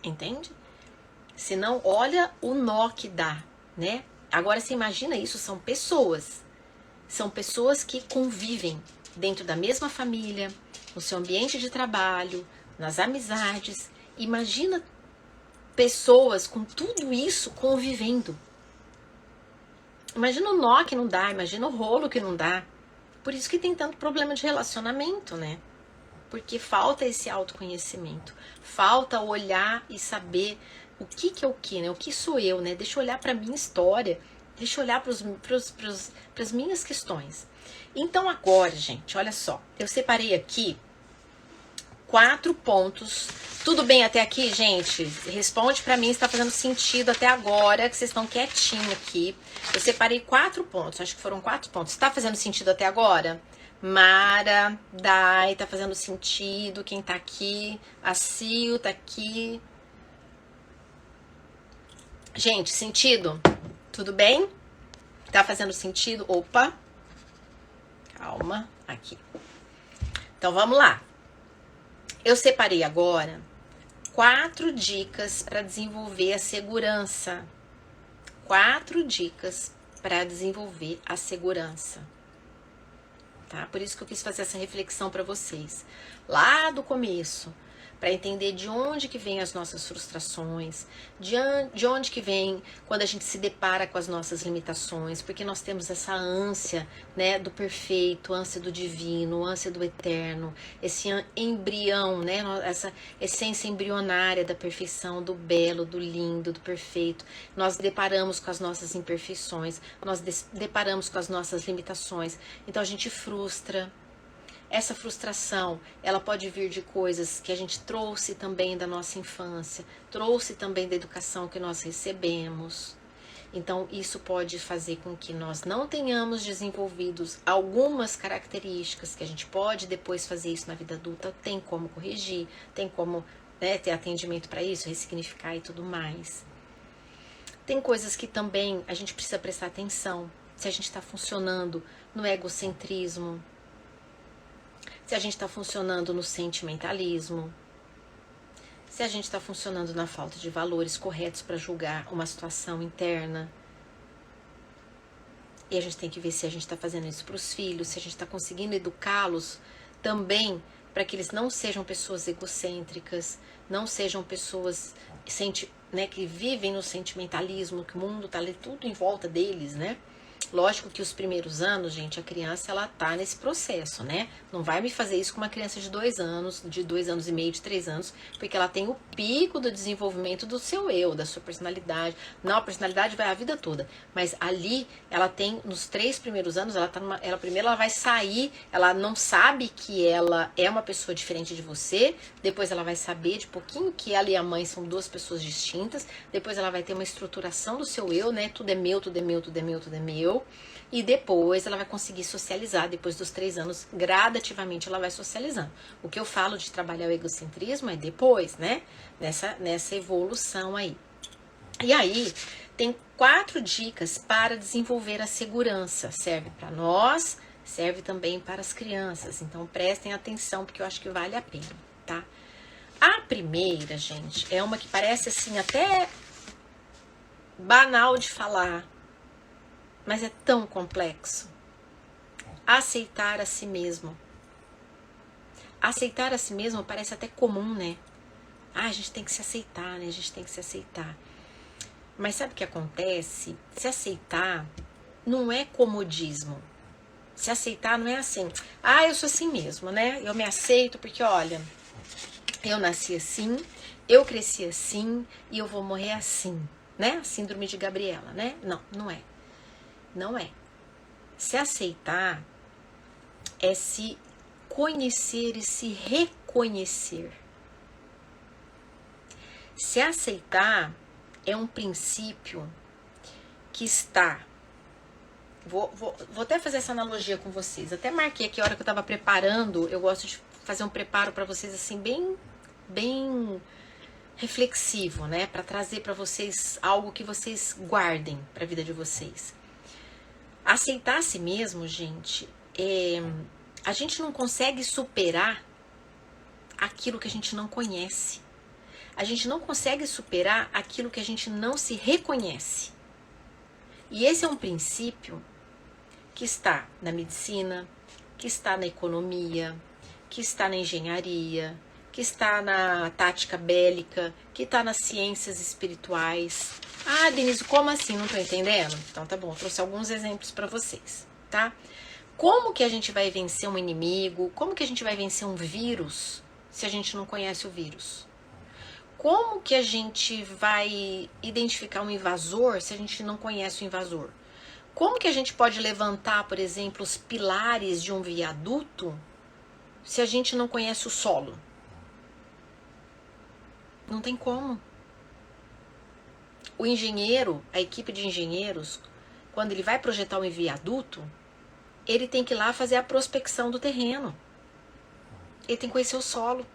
Entende? Senão, olha o nó que dá, né? Agora, você imagina isso, são pessoas. São pessoas que convivem dentro da mesma família, no seu ambiente de trabalho, nas amizades. Imagina pessoas com tudo isso convivendo. Imagina o nó que não dá, imagina o rolo que não dá. Por isso que tem tanto problema de relacionamento, né? Porque falta esse autoconhecimento. Falta olhar e saber o que é o que, né? O que sou eu, né? Deixa eu olhar para minha história. Deixa eu olhar para as minhas questões. Então agora, gente, olha só. Eu separei aqui 4 pontos. Tudo bem até aqui, gente? Responde pra mim se tá fazendo sentido até agora, que vocês estão quietinhos aqui. Eu separei 4 pontos, acho que foram 4 pontos. Tá fazendo sentido até agora? Mara, Dai, tá fazendo sentido. Quem tá aqui? A Sil tá aqui. Gente, sentido? Tudo bem? Tá fazendo sentido? Opa! Calma, aqui. Então vamos lá. Eu separei agora 4 dicas para desenvolver a segurança. 4 dicas para desenvolver a segurança. Tá? Por isso que eu quis fazer essa reflexão para vocês. Lá do começo, para entender de onde que vem as nossas frustrações, de onde que vem quando a gente se depara com as nossas limitações, porque nós temos essa ânsia, né, do perfeito, ânsia do divino, ânsia do eterno, esse embrião, né, essa essência embrionária da perfeição, do belo, do lindo, do perfeito. Nós deparamos com as nossas imperfeições, nós deparamos com as nossas limitações, então a gente frustra. Essa frustração, ela pode vir de coisas que a gente trouxe também da nossa infância, trouxe também da educação que nós recebemos. Então, isso pode fazer com que nós não tenhamos desenvolvidos algumas características que a gente pode depois fazer isso na vida adulta, tem como corrigir, tem como, né, ter atendimento para isso, ressignificar e tudo mais. Tem coisas que também a gente precisa prestar atenção, se a gente está funcionando no egocentrismo, se a gente está funcionando no sentimentalismo, se a gente está funcionando na falta de valores corretos para julgar uma situação interna. E a gente tem que ver se a gente está fazendo isso para os filhos, se a gente está conseguindo educá-los também para que eles não sejam pessoas egocêntricas, não sejam pessoas né, que vivem no sentimentalismo, que o mundo está ali tudo em volta deles, né? Lógico que os primeiros anos, gente, a criança, ela tá nesse processo, né? Não vai me fazer isso com uma criança de 2 anos, de 2 anos e meio, de 3 anos, porque ela tem o pico do desenvolvimento do seu eu, da sua personalidade. Não, a personalidade vai a vida toda, mas ali, ela tem, nos 3 primeiros anos, primeiro ela vai sair, ela não sabe que ela é uma pessoa diferente de você, depois ela vai saber de pouquinho que ela e a mãe são 2 pessoas distintas, depois ela vai ter uma estruturação do seu eu, né? Tudo é meu, tudo é meu, tudo é meu, tudo é meu. E depois ela vai conseguir socializar, depois dos 3 anos, gradativamente ela vai socializando. O que eu falo de trabalhar o egocentrismo é depois, né? Nessa evolução aí. E aí, tem 4 dicas para desenvolver a segurança. Serve para nós, serve também para as crianças. Então, prestem atenção, porque eu acho que vale a pena, tá? A primeira, gente, é uma que parece assim, até banal de falar, mas é tão complexo. Aceitar a si mesmo. Aceitar a si mesmo parece até comum, né? A gente tem que se aceitar, né? A gente tem que se aceitar. Mas sabe o que acontece? Se aceitar não é comodismo. Se aceitar não é assim. Eu sou assim mesmo, né? Eu me aceito porque, olha, eu nasci assim, eu cresci assim e eu vou morrer assim, né? Síndrome de Gabriela, né? Não, não é. Não é. Se aceitar é se conhecer e se reconhecer. Se aceitar é um princípio que está Vou até fazer essa analogia com vocês. Até marquei aqui a hora que eu tava preparando. Eu gosto de fazer um preparo para vocês assim, bem reflexivo, né? Para trazer para vocês algo que vocês guardem para a vida de vocês. Aceitar a si mesmo, gente, a gente não consegue superar aquilo que a gente não conhece. A gente não consegue superar aquilo que a gente não se reconhece. E esse é um princípio que está na medicina, que está na economia, que está na engenharia, que está na tática bélica, que está nas ciências espirituais. Ah, Denise, como assim? Não estou entendendo? Então tá bom, trouxe alguns exemplos para vocês, tá? Como que a gente vai vencer um inimigo? Como que a gente vai vencer um vírus se a gente não conhece o vírus? Como que a gente vai identificar um invasor se a gente não conhece o invasor? Como que a gente pode levantar, por exemplo, os pilares de um viaduto se a gente não conhece o solo? Não tem como. O engenheiro, a equipe de engenheiros, quando ele vai projetar um viaduto, ele tem que ir lá fazer a prospecção do terreno. Ele tem que conhecer o solo.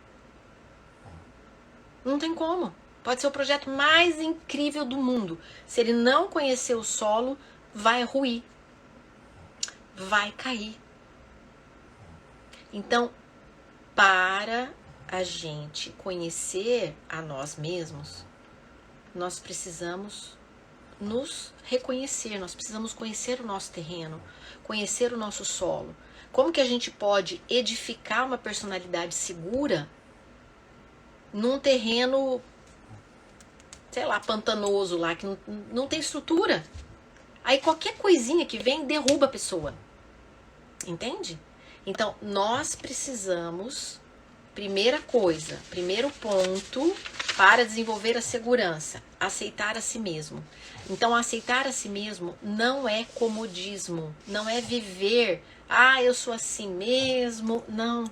Não tem como. Pode ser o projeto mais incrível do mundo. Se ele não conhecer o solo, vai ruir. Vai cair. Então, para a gente conhecer a nós mesmos, nós precisamos nos reconhecer, nós precisamos conhecer o nosso terreno, conhecer o nosso solo. Como que a gente pode edificar uma personalidade segura num terreno, sei lá, pantanoso lá, que não tem estrutura? Aí qualquer coisinha que vem derruba a pessoa. Entende? Então, nós precisamos, primeira coisa, primeiro ponto para desenvolver a segurança, aceitar a si mesmo. Então, aceitar a si mesmo não é comodismo, não é viver, eu sou assim mesmo, não.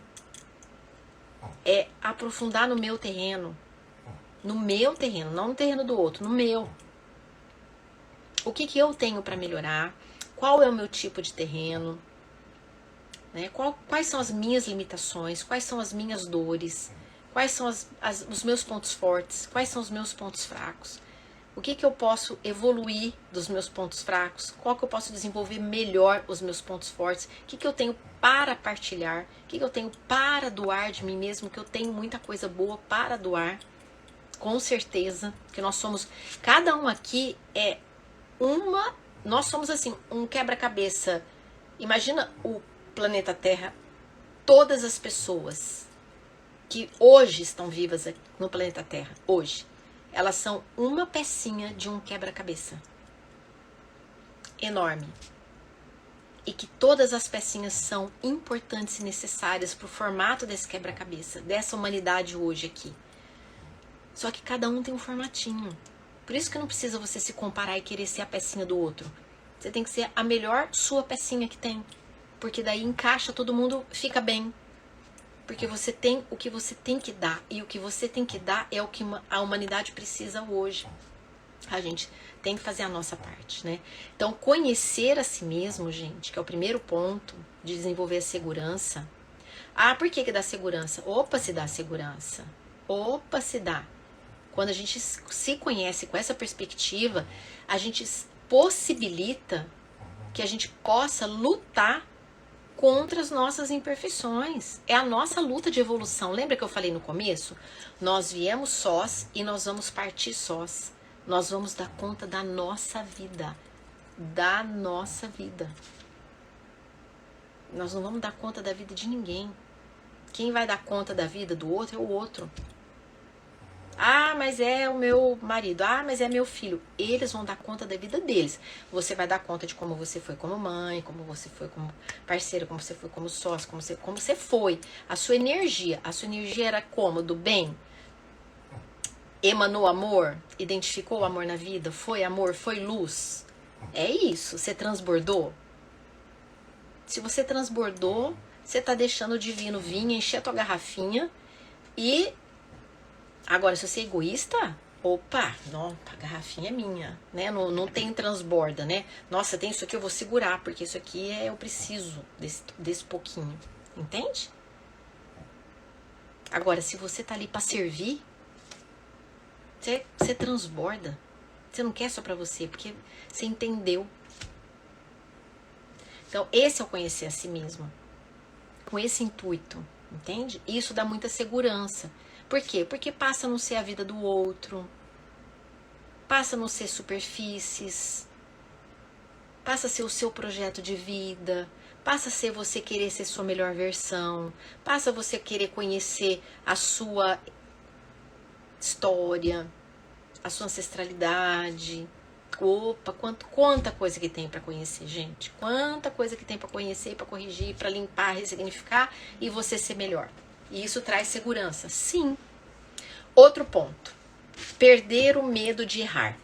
É aprofundar no meu terreno, não no terreno do outro, no meu. O que eu tenho para melhorar? Qual é o meu tipo de terreno? Né? Quais são as minhas limitações? Quais são as minhas dores? Quais são os meus pontos fortes? Quais são os meus pontos fracos? O que eu posso evoluir dos meus pontos fracos? Qual que eu posso desenvolver melhor os meus pontos fortes? O que eu tenho para partilhar? O que eu tenho para doar de mim mesmo? Que eu tenho muita coisa boa para doar. Com certeza que nós somos... Cada um aqui é nós somos assim, um quebra-cabeça. Imagina o planeta Terra, todas as pessoas que hoje estão vivas no planeta Terra, hoje, elas são uma pecinha de um quebra-cabeça enorme. E que todas as pecinhas são importantes e necessárias para o formato desse quebra-cabeça, dessa humanidade hoje aqui. Só que cada um tem um formatinho. Por isso que não precisa você se comparar e querer ser a pecinha do outro. Você tem que ser a melhor sua pecinha que tem. Porque daí encaixa, todo mundo fica bem. Porque você tem o que você tem que dar. E o que você tem que dar é o que a humanidade precisa hoje. A gente tem que fazer a nossa parte, né? Então, conhecer a si mesmo, gente, que é o primeiro ponto de desenvolver a segurança. Por que dá segurança? Opa, se dá segurança. Opa, se dá. Quando a gente se conhece com essa perspectiva, a gente possibilita que a gente possa lutar contra as nossas imperfeições. É a nossa luta de evolução. Lembra que eu falei no começo? Nós viemos sós e nós vamos partir sós. Nós vamos dar conta da nossa vida. Da nossa vida. Nós não vamos dar conta da vida de ninguém. Quem vai dar conta da vida do outro é o outro. Mas é o meu marido. Mas é meu filho. Eles vão dar conta da vida deles. Você vai dar conta de como você foi como mãe, como você foi como parceira, como você foi como sócio, como você foi. A sua energia era como? Do bem? Emanou amor? Identificou o amor na vida? Foi amor? Foi luz? É isso. Você transbordou? Se você transbordou, você tá deixando o divino vir, encher a tua garrafinha e... Agora, se você é egoísta, Opa, não, a garrafinha é minha, né? Não tem transborda, né? Nossa, tem isso aqui, eu vou segurar, porque isso aqui eu preciso desse pouquinho, entende? Agora, se você tá ali para servir, você transborda. Você não quer só para você, porque você entendeu. Então, esse é o conhecer a si mesmo, com esse intuito, entende? E isso dá muita segurança. Por quê? Porque passa a não ser a vida do outro, passa a não ser superfícies, passa a ser o seu projeto de vida, passa a ser você querer ser sua melhor versão, passa a você querer conhecer a sua história, a sua ancestralidade. Opa, quanta coisa que tem para conhecer, gente. Quanta coisa que tem para conhecer, para corrigir, para limpar, ressignificar e você ser melhor. E isso traz segurança, sim. Outro ponto. Perder o medo de errar.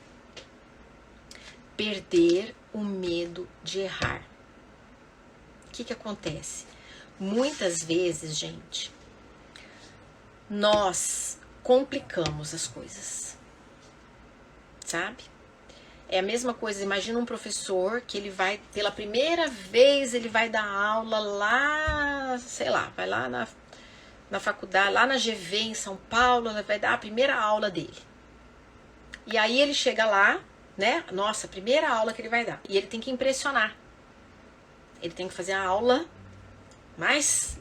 Perder o medo de errar. O que acontece? Muitas vezes, gente, nós complicamos as coisas. Sabe? É a mesma coisa, imagina um professor que ele vai, pela primeira vez, ele vai dar aula lá, sei lá, vai lá na faculdade, lá na GV em São Paulo, ele vai dar a primeira aula dele. E aí ele chega lá, né, nossa, a primeira aula que ele vai dar, e ele tem que impressionar. Ele tem que fazer a aula mais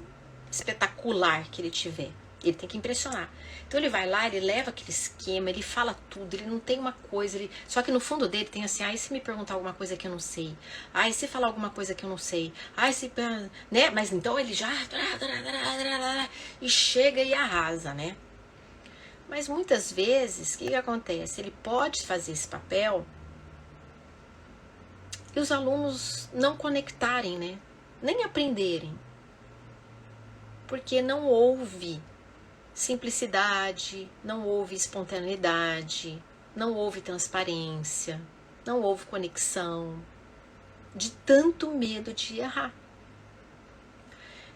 espetacular que ele tiver. Ele tem que impressionar. Então ele vai lá, ele leva aquele esquema, ele fala tudo, ele não tem uma coisa, só que no fundo dele tem assim, e se me perguntar alguma coisa que eu não sei? E se falar alguma coisa que eu não sei? Se, né? Mas então ele já e chega e arrasa, né? Mas muitas vezes, o que acontece? Ele pode fazer esse papel e os alunos não conectarem, né? Nem aprenderem. Porque não houve simplicidade, não houve espontaneidade, não houve transparência, não houve conexão, de tanto medo de errar.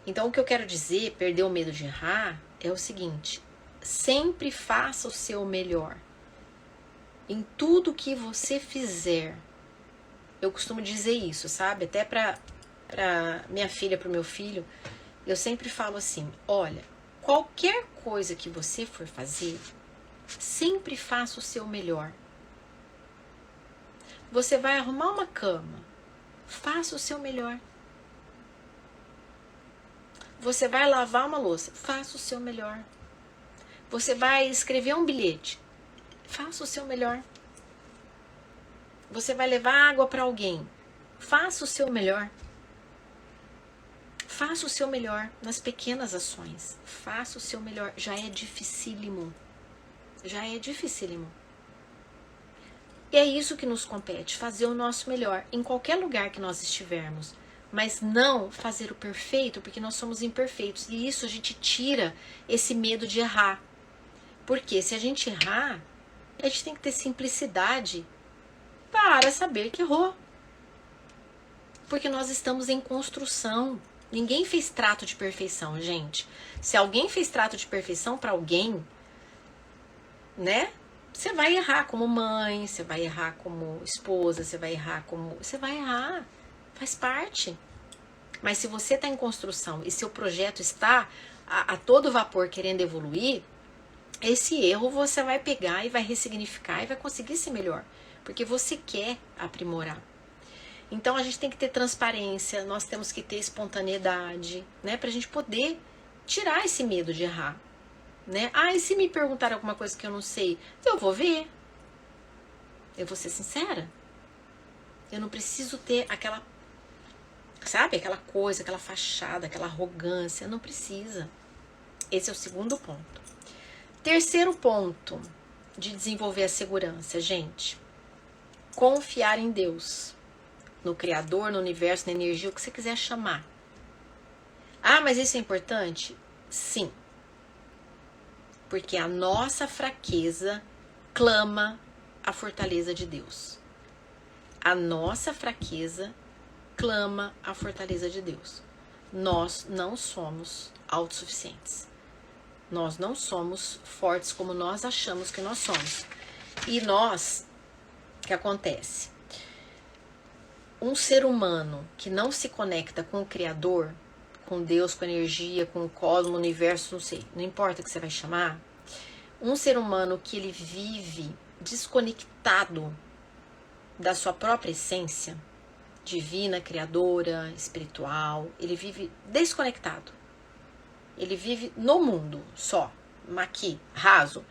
Então, o que eu quero dizer, perder o medo de errar, é o seguinte: sempre faça o seu melhor. Em tudo que você fizer. Eu costumo dizer isso, sabe? Até pra minha filha, pro meu filho, eu sempre falo assim, olha, qualquer coisa que você for fazer, sempre faça o seu melhor. Você vai arrumar uma cama, faça o seu melhor. Você vai lavar uma louça, faça o seu melhor. Você vai escrever um bilhete, faça o seu melhor. Você vai levar água para alguém, faça o seu melhor. Faça o seu melhor nas pequenas ações. Faça o seu melhor. Já é dificílimo. Já é dificílimo. E é isso que nos compete, fazer o nosso melhor em qualquer lugar que nós estivermos. Mas não fazer o perfeito, porque nós somos imperfeitos. E isso a gente tira esse medo de errar. Porque se a gente errar, a gente tem que ter simplicidade para saber que errou. Porque nós estamos em construção. Ninguém fez trato de perfeição, gente. Se alguém fez trato de perfeição para alguém, né? Você vai errar como mãe, você vai errar como esposa, você vai errar como... Você vai errar, faz parte. Mas se você está em construção e seu projeto está a todo vapor querendo evoluir, esse erro você vai pegar e vai ressignificar e vai conseguir ser melhor. Porque você quer aprimorar. Então a gente tem que ter transparência, nós temos que ter espontaneidade, né? Pra gente poder tirar esse medo de errar, né? E se me perguntar alguma coisa que eu não sei, eu vou ver. Eu vou ser sincera. Eu não preciso ter aquela, sabe? Aquela coisa, aquela fachada, aquela arrogância. Não precisa. Esse é o segundo ponto. Terceiro ponto de desenvolver a segurança, gente. Confiar em Deus. No Criador, no universo, na energia, o que você quiser chamar. Mas isso é importante? Sim. Porque a nossa fraqueza clama a fortaleza de Deus. A nossa fraqueza clama a fortaleza de Deus. Nós não somos autossuficientes. Nós não somos fortes como nós achamos que nós somos. E nós, o que acontece? Um ser humano que não se conecta com o Criador, com Deus, com a energia, com o cosmos, o universo, não sei, não importa o que você vai chamar, um ser humano que ele vive desconectado da sua própria essência, divina, criadora, espiritual, ele vive desconectado. Ele vive no mundo só, aqui, raso.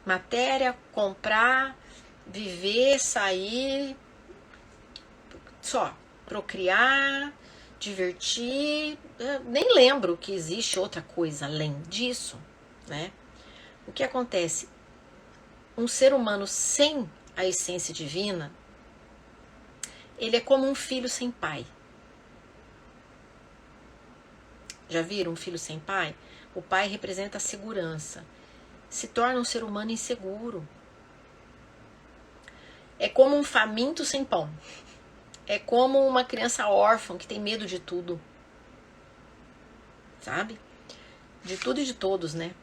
Matéria, comprar, viver, sair, só, procriar, divertir. Eu nem lembro que existe outra coisa além disso, né? O que acontece? Um ser humano sem a essência divina, ele é como um filho sem pai. Já viram um filho sem pai? O pai representa a segurança. Se torna um ser humano inseguro. É como um faminto sem pão. É como uma criança órfã que tem medo de tudo. Sabe? De tudo e de todos, né?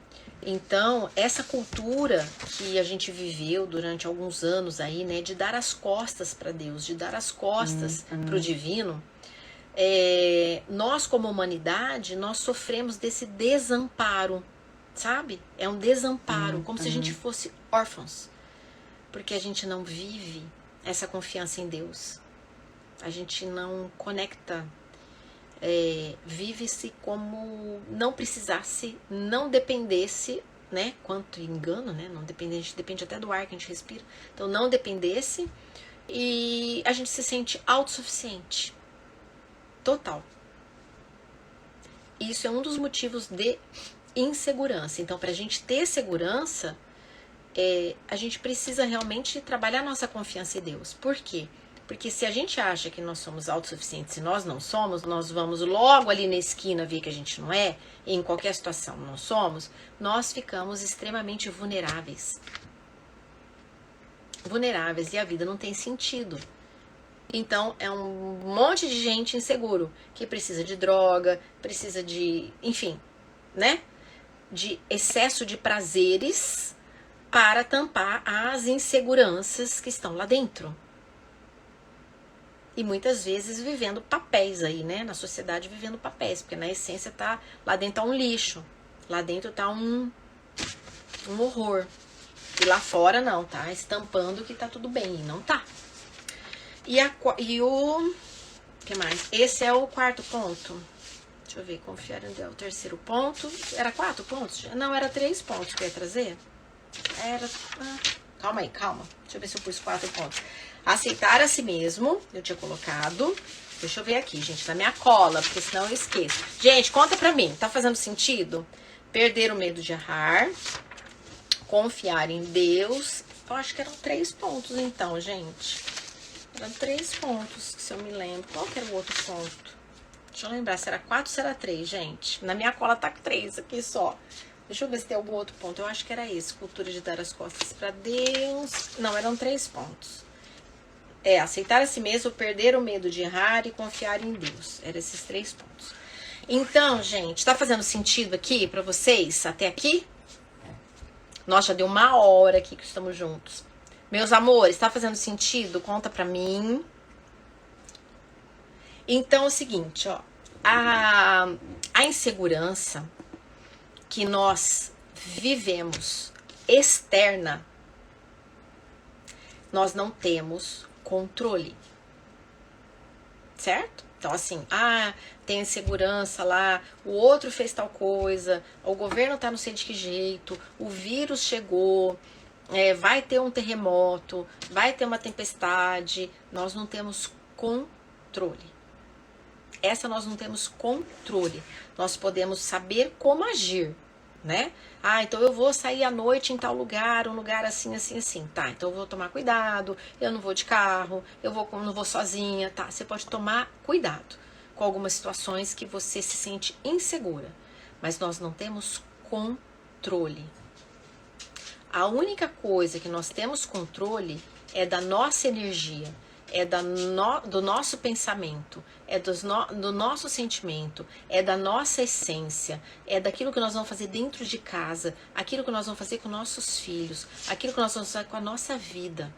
Então, essa cultura que a gente viveu durante alguns anos aí, né? De dar as costas para Deus, de dar as costas para o divino. Nós como humanidade, nós sofremos desse desamparo, sabe? É um desamparo, como se a gente fosse órfãos, porque a gente não vive essa confiança em Deus, a gente não conecta, vive-se como não precisasse, não dependesse, né? Quanto engano, né? Não depende, a gente depende até do ar que a gente respira, então não dependesse, e a gente se sente autossuficiente. Total. Isso é um dos motivos de insegurança. Então, para a gente ter segurança, a gente precisa realmente trabalhar nossa confiança em Deus. Por quê? Porque se a gente acha que nós somos autossuficientes e nós não somos, nós vamos logo ali na esquina ver que a gente não é, e em qualquer situação não somos, nós ficamos extremamente vulneráveis. Vulneráveis, e a vida não tem sentido. Então, é um monte de gente inseguro, que precisa de droga, precisa de, enfim, né? De excesso de prazeres para tampar as inseguranças que estão lá dentro. E muitas vezes vivendo papéis aí, né? Na sociedade vivendo papéis, porque na essência tá, lá dentro tá um lixo, lá dentro tá um horror. E lá fora não, tá estampando que tá tudo bem, e não tá. E o que mais? Esse é o quarto ponto. Deixa eu ver, confiar em Deus. O terceiro ponto. Era 4 pontos? Não, era 3 pontos que eu ia trazer. Era. Calma aí, calma. Deixa eu ver se eu pus 4 pontos. Aceitar a si mesmo. Eu tinha colocado. Deixa eu ver aqui, gente, na minha cola, porque senão eu esqueço. Gente, conta pra mim. Tá fazendo sentido? Perder o medo de errar. Confiar em Deus. Eu acho que eram 3 pontos, então, gente. Eram 3 pontos, se eu me lembro. Qual que era o outro ponto? Deixa eu lembrar se era 4 ou se era 3, gente. Na minha cola tá 3 aqui só. Deixa eu ver se tem algum outro ponto. Eu acho que era esse. Cultura de dar as costas pra Deus. Não, eram 3 pontos. Aceitar a si mesmo, perder o medo de errar e confiar em Deus. Eram esses 3 pontos. Então, gente, tá fazendo sentido aqui pra vocês? Até aqui? Nossa, já deu 1 hora aqui que estamos juntos. Meus amores, tá fazendo sentido? Conta pra mim. Então é o seguinte, ó. A insegurança que nós vivemos externa, nós não temos controle. Certo? Então assim, tem insegurança lá, o outro fez tal coisa, o governo tá não sei de que jeito, o vírus chegou, vai ter um terremoto, vai ter uma tempestade, nós não temos controle. Essa nós não temos controle. Nós podemos saber como agir, né? Então eu vou sair à noite em tal lugar, um lugar assim, assim, assim. Tá, então eu vou tomar cuidado, eu não vou de carro, não vou sozinha, tá? Você pode tomar cuidado com algumas situações que você se sente insegura, mas nós não temos controle. A única coisa que nós temos controle é da nossa energia, é do nosso pensamento, é do nosso sentimento, é da nossa essência, é daquilo que nós vamos fazer dentro de casa, aquilo que nós vamos fazer com nossos filhos, aquilo que nós vamos fazer com a nossa vida.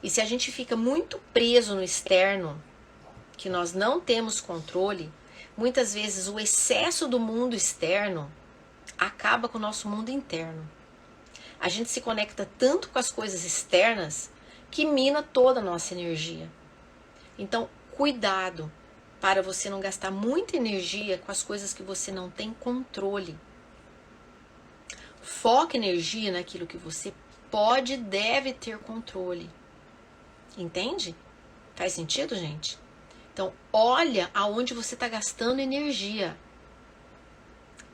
E se a gente fica muito preso no externo, que nós não temos controle, muitas vezes o excesso do mundo externo acaba com o nosso mundo interno. A gente se conecta tanto com as coisas externas que mina toda a nossa energia. Então, cuidado para você não gastar muita energia com as coisas que você não tem controle. Foque energia naquilo que você pode e deve ter controle. Entende? Faz sentido, gente? Então, olha aonde você está gastando energia.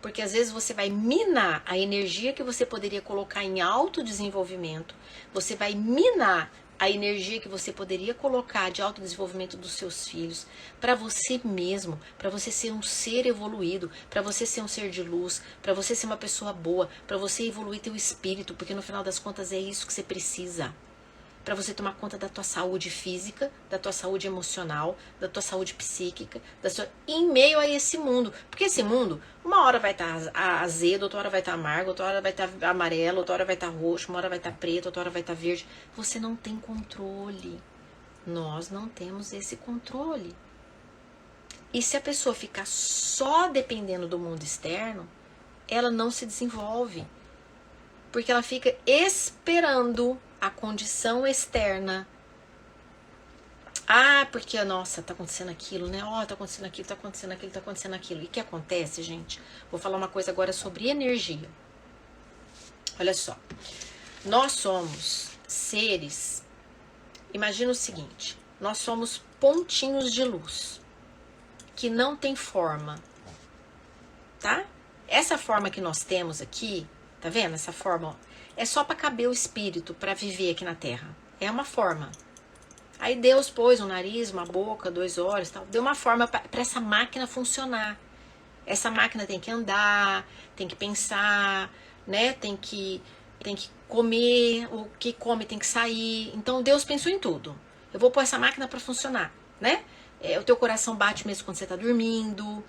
Porque às vezes você vai minar a energia que você poderia colocar em autodesenvolvimento. Você vai minar a energia que você poderia colocar de autodesenvolvimento dos seus filhos, para você mesmo, para você ser um ser evoluído, para você ser um ser de luz, para você ser uma pessoa boa, para você evoluir teu espírito, porque no final das contas é isso que você precisa. Para você tomar conta da tua saúde física, da tua saúde emocional, da tua saúde psíquica, em meio a esse mundo. Porque esse mundo, uma hora vai estar azedo, outra hora vai estar amargo, outra hora vai estar amarelo, outra hora vai estar roxo, uma hora vai estar preto, outra hora vai estar verde. Você não tem controle. Nós não temos esse controle. E se a pessoa ficar só dependendo do mundo externo, ela não se desenvolve. Porque ela fica esperando a condição externa. Ah, porque, nossa, tá acontecendo aquilo, né? Ó, tá acontecendo aquilo, tá acontecendo aquilo, tá acontecendo aquilo. E o que acontece, gente? Vou falar uma coisa agora sobre energia. Olha só. Nós somos seres... Imagina o seguinte. Nós somos pontinhos de luz. Que não tem forma. Tá? Essa forma que nós temos aqui... Tá vendo? Essa forma, ó, é só para caber o espírito, para viver aqui na Terra. É uma forma. Aí Deus pôs um nariz, uma boca, 2 olhos, tal. Deu uma forma para essa máquina funcionar. Essa máquina tem que andar, tem que pensar, né? Tem que comer, o que come tem que sair. Então Deus pensou em tudo. Eu vou pôr essa máquina para funcionar, né? O teu coração bate mesmo quando você está dormindo.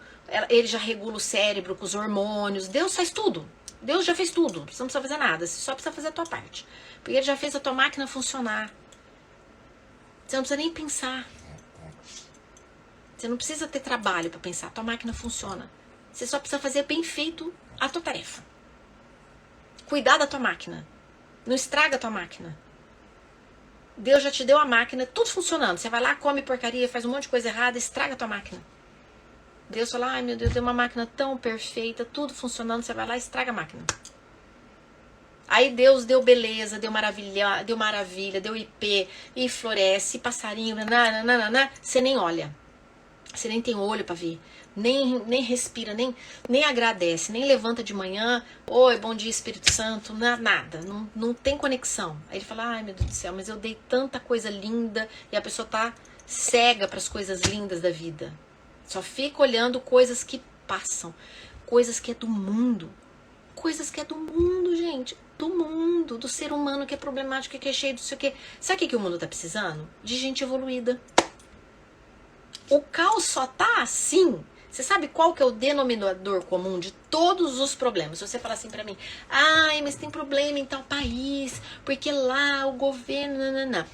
Ele já regula o cérebro com os hormônios. Deus faz tudo. Deus já fez tudo, você não precisa fazer nada, você só precisa fazer a tua parte. Porque ele já fez a tua máquina funcionar. Você não precisa nem pensar. Você não precisa ter trabalho para pensar, a tua máquina funciona. Você só precisa fazer bem feito a tua tarefa. Cuidar da tua máquina. Não estraga a tua máquina. Deus já te deu a máquina, tudo funcionando. Você vai lá, come porcaria, faz um monte de coisa errada, estraga a tua máquina. Deus fala, ai meu Deus, deu uma máquina tão perfeita, tudo funcionando, você vai lá e estraga a máquina. Aí Deus deu beleza, deu maravilha, deu IP, e floresce, e passarinho, nananana, você nem olha. Você nem tem olho pra ver, nem respira, nem agradece, nem levanta de manhã, oi, bom dia Espírito Santo, nada, não tem conexão. Aí ele fala, ai meu Deus do céu, mas eu dei tanta coisa linda, e a pessoa tá cega para as coisas lindas da vida. Só fica olhando coisas que passam, coisas que é do mundo. Coisas que é do mundo, gente. Do mundo, do ser humano que é problemático, que é cheio disso aqui. Sabe o que o mundo tá precisando? De gente evoluída. O caos só tá assim. Você sabe qual que é o denominador comum de todos os problemas? Se você falar assim pra mim, ai, mas tem problema em tal país, porque lá o governo, nananã.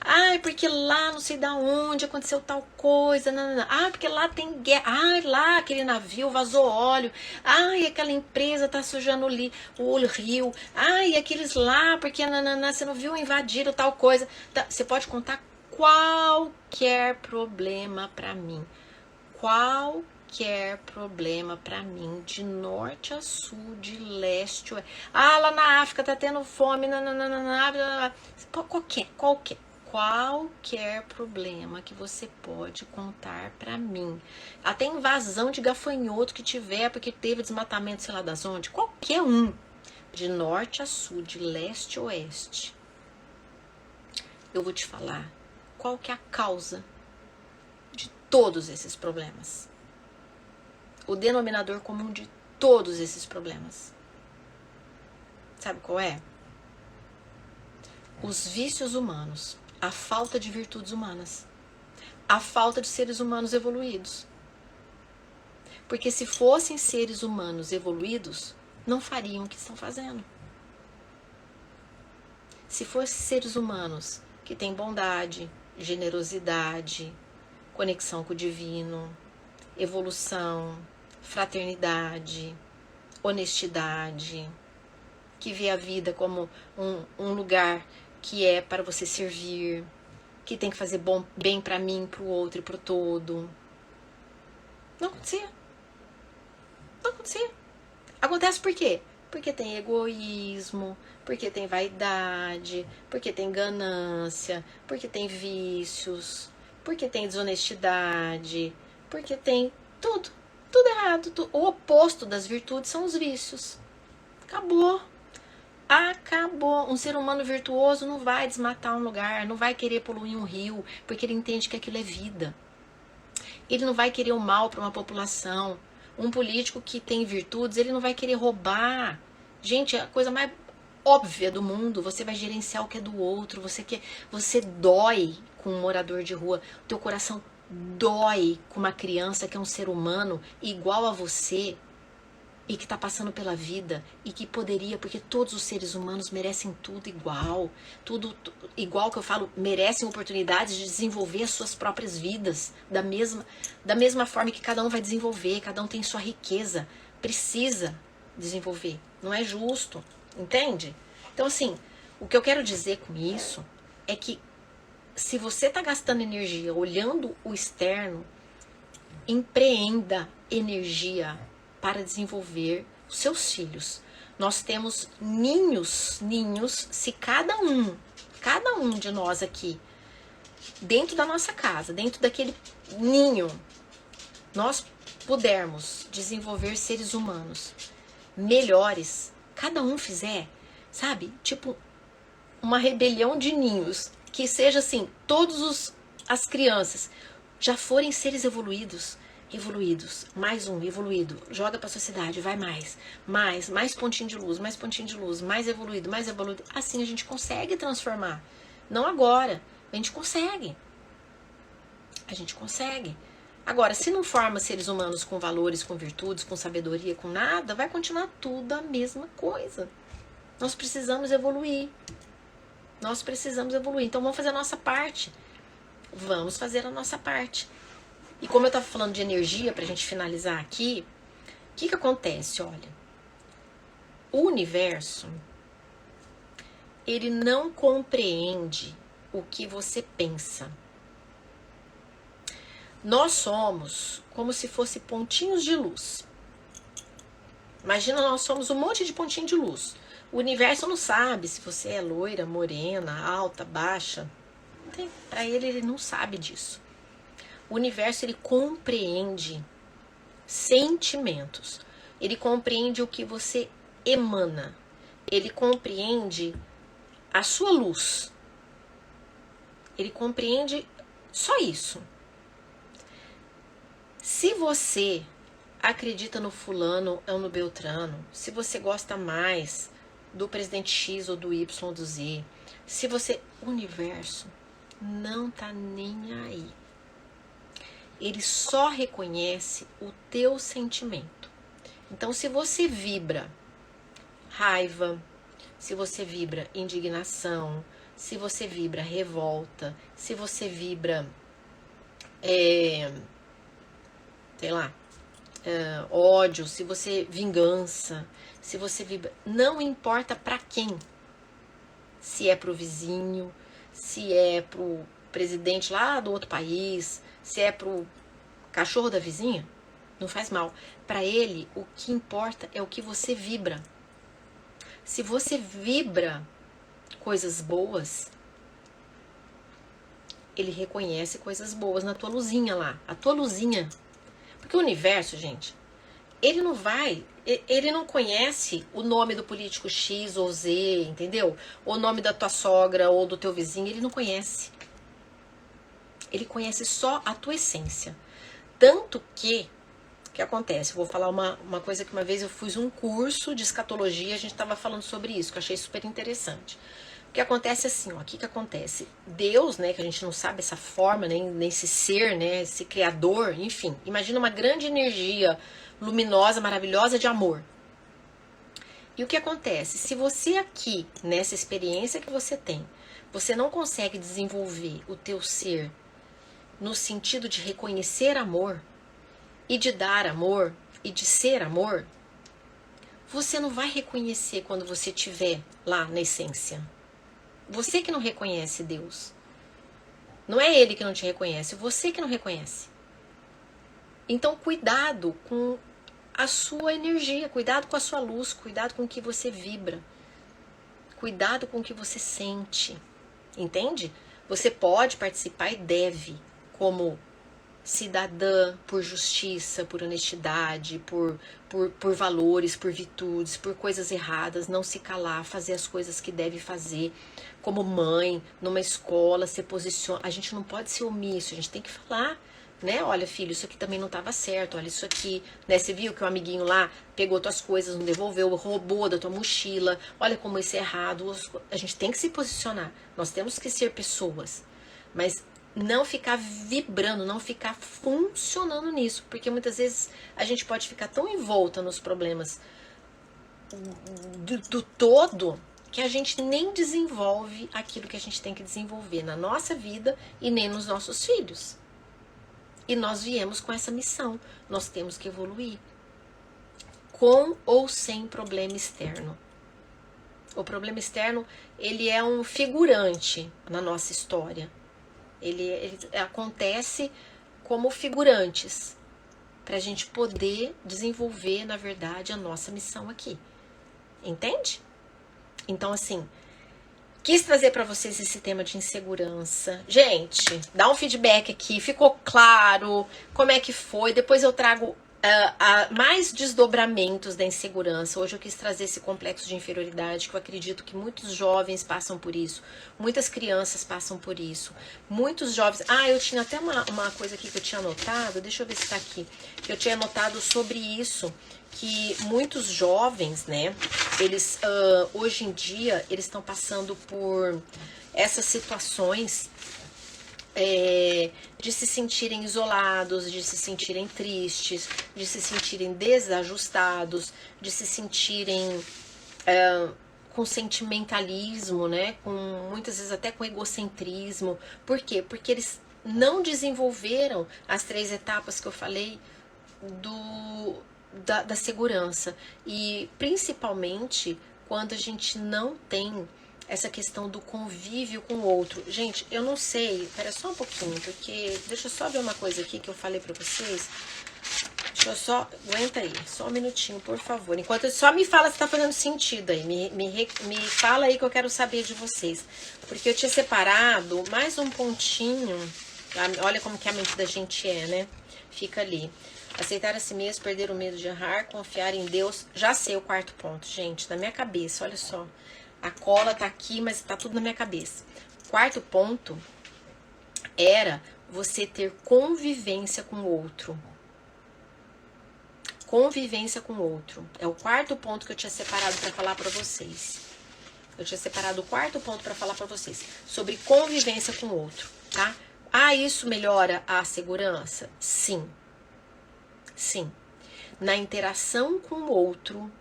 Ai, porque lá não sei da onde aconteceu tal coisa. Ah, porque lá tem guerra. Ai, lá aquele navio vazou óleo. Ai, aquela empresa tá sujando o rio. Ai, aqueles lá, porque você não viu invadir tal coisa. Tá, você pode contar qualquer problema pra mim. Qualquer problema pra mim, de norte a sul, de leste a oeste. Ah, lá na África tá tendo fome. Qualquer problema que você pode contar pra mim. Até invasão de gafanhoto que tiver, porque teve desmatamento, sei lá das onde. Qualquer um. De norte a sul, de leste a oeste. Eu vou te falar qual que é a causa de todos esses problemas. O denominador comum de todos esses problemas. Sabe qual é? Os vícios humanos. A falta de virtudes humanas. A falta de seres humanos evoluídos. Porque se fossem seres humanos evoluídos, não fariam o que estão fazendo. Se fossem seres humanos que têm bondade, generosidade, conexão com o divino, evolução, fraternidade, honestidade, que vê a vida como um lugar que é para você servir, que tem que fazer bem para mim, para o outro e para o todo. Não acontecia. Não acontecia. Acontece por quê? Porque tem egoísmo, porque tem vaidade, porque tem ganância, porque tem vícios, porque tem desonestidade, porque tem tudo errado. O oposto das virtudes são os vícios. Acabou. Acabou. Um ser humano virtuoso não vai desmatar um lugar, não vai querer poluir um rio, porque ele entende que aquilo é vida. Ele não vai querer o mal para uma população. Um político que tem virtudes, ele não vai querer roubar. Gente, a coisa mais óbvia do mundo, você vai gerenciar o que é do outro, você dói com um morador de rua, o teu coração dói com uma criança que é um ser humano igual a você e que está passando pela vida e que poderia, porque todos os seres humanos merecem tudo igual, tudo igual que eu falo, merecem oportunidades de desenvolver as suas próprias vidas da mesma forma que cada um vai desenvolver, cada um tem sua riqueza, precisa desenvolver, não é justo, entende? Então assim, o que eu quero dizer com isso é que se você está gastando energia olhando o externo, empreenda energia para desenvolver os seus filhos. Nós temos ninhos, se cada um de nós aqui, dentro da nossa casa, dentro daquele ninho, nós pudermos desenvolver seres humanos melhores, cada um fizer, sabe, tipo uma rebelião de ninhos, que seja assim, as crianças já forem seres evoluídos, mais um evoluído, joga pra sociedade, vai mais pontinho de luz, mais evoluído, assim a gente consegue transformar, não agora, a gente consegue, agora, se não forma seres humanos com valores, com virtudes, com sabedoria, com nada, vai continuar tudo a mesma coisa, nós precisamos evoluir, então vamos fazer a nossa parte, E como eu estava falando de energia, para a gente finalizar aqui, o que acontece? Olha, o universo, ele não compreende o que você pensa. Nós somos como se fosse pontinhos de luz. Imagina, nós somos um monte de pontinho de luz. O universo não sabe se você é loira, morena, alta, baixa. Para ele não sabe disso. O universo, ele compreende sentimentos. Ele compreende o que você emana. Ele compreende a sua luz. Ele compreende só isso. Se você acredita no fulano ou no beltrano, se você gosta mais do presidente X ou do Y ou do Z, o universo não tá nem aí. Ele só reconhece o teu sentimento. Então, se você vibra raiva, se você vibra indignação, se você vibra revolta, se você vibra, ódio, se você vingança, se você vibra, não importa para quem. Se é pro vizinho, se é pro presidente lá do outro país, se é pro cachorro da vizinha, não faz mal. Para ele, o que importa é o que você vibra. Se você vibra coisas boas, ele reconhece coisas boas na tua luzinha lá, a tua luzinha. Porque o universo, gente, ele não conhece o nome do político X ou Z, entendeu? O nome da tua sogra ou do teu vizinho, ele não conhece. Ele conhece só a tua essência. Tanto que, o que acontece? Eu vou falar uma coisa que uma vez eu fiz um curso de escatologia, a gente estava falando sobre isso, que eu achei super interessante. O que acontece assim, ó, o que acontece? Deus, né, que a gente não sabe essa forma, nem esse ser, né, esse criador, enfim. Imagina uma grande energia luminosa, maravilhosa de amor. E o que acontece? Se você aqui, nessa experiência que você tem, você não consegue desenvolver o teu ser no sentido de reconhecer amor e de dar amor e de ser amor, você não vai reconhecer quando você estiver lá na essência. Você que não reconhece Deus. Não é Ele que não te reconhece, você que não reconhece. Então, cuidado com a sua energia, cuidado com a sua luz, cuidado com o que você vibra, cuidado com o que você sente, entende? Você pode participar e deve, como cidadã, por justiça, por honestidade, por valores, por virtudes, por coisas erradas, não se calar, fazer as coisas que deve fazer, como mãe, numa escola, se posiciona. A gente não pode ser omisso, a gente tem que falar, né? Olha, filho, isso aqui também não estava certo, olha isso aqui, né? Você viu que o amiguinho lá pegou tuas coisas, não devolveu, roubou da tua mochila, olha como isso é errado. A gente tem que se posicionar, nós temos que ser pessoas, mas não ficar vibrando, não ficar funcionando nisso, porque muitas vezes a gente pode ficar tão envolta nos problemas do todo que a gente nem desenvolve aquilo que a gente tem que desenvolver na nossa vida e nem nos nossos filhos. E nós viemos com essa missão, nós temos que evoluir, com ou sem problema externo. O problema externo, ele é um figurante na nossa história. Ele acontece como figurantes, para a gente poder desenvolver, na verdade, a nossa missão aqui. Entende? Então, assim, quis trazer para vocês esse tema de insegurança. Gente, dá um feedback aqui, ficou claro como é que foi? Depois eu trago mais desdobramentos da insegurança. Hoje eu quis trazer esse complexo de inferioridade, que eu acredito que muitos jovens passam por isso, muitas crianças passam por isso, muitos jovens... eu tinha até uma coisa aqui que eu tinha anotado, deixa eu ver se tá aqui, que eu tinha anotado sobre isso, que muitos jovens, né, eles, hoje em dia, eles estão passando por essas situações de se sentirem isolados, de se sentirem tristes, de se sentirem desajustados, de se sentirem com sentimentalismo, né? Com, muitas vezes até com egocentrismo. Por quê? Porque eles não desenvolveram as 3 etapas que eu falei da segurança. E principalmente quando a gente não tem essa questão do convívio com o outro. Gente, eu não sei, espera só um pouquinho, porque deixa eu só ver uma coisa aqui que eu falei pra vocês. Deixa eu só, aguenta aí, só um minutinho, por favor. Enquanto só me fala se tá fazendo sentido aí, me fala aí que eu quero saber de vocês. Porque eu tinha separado mais um pontinho, olha como que a mente da gente é, né? Fica ali. Aceitar a si mesmo, perder o medo de errar, confiar em Deus. Já sei o 4º ponto, gente, na minha cabeça, olha só. A cola tá aqui, mas tá tudo na minha cabeça. 4º ponto era você ter convivência com o outro. Convivência com o outro. É o 4º ponto que eu tinha separado para falar para vocês. Eu tinha separado o 4º ponto para falar para vocês. Sobre convivência com o outro, tá? Isso melhora a segurança? Sim. Sim. Na interação com o outro,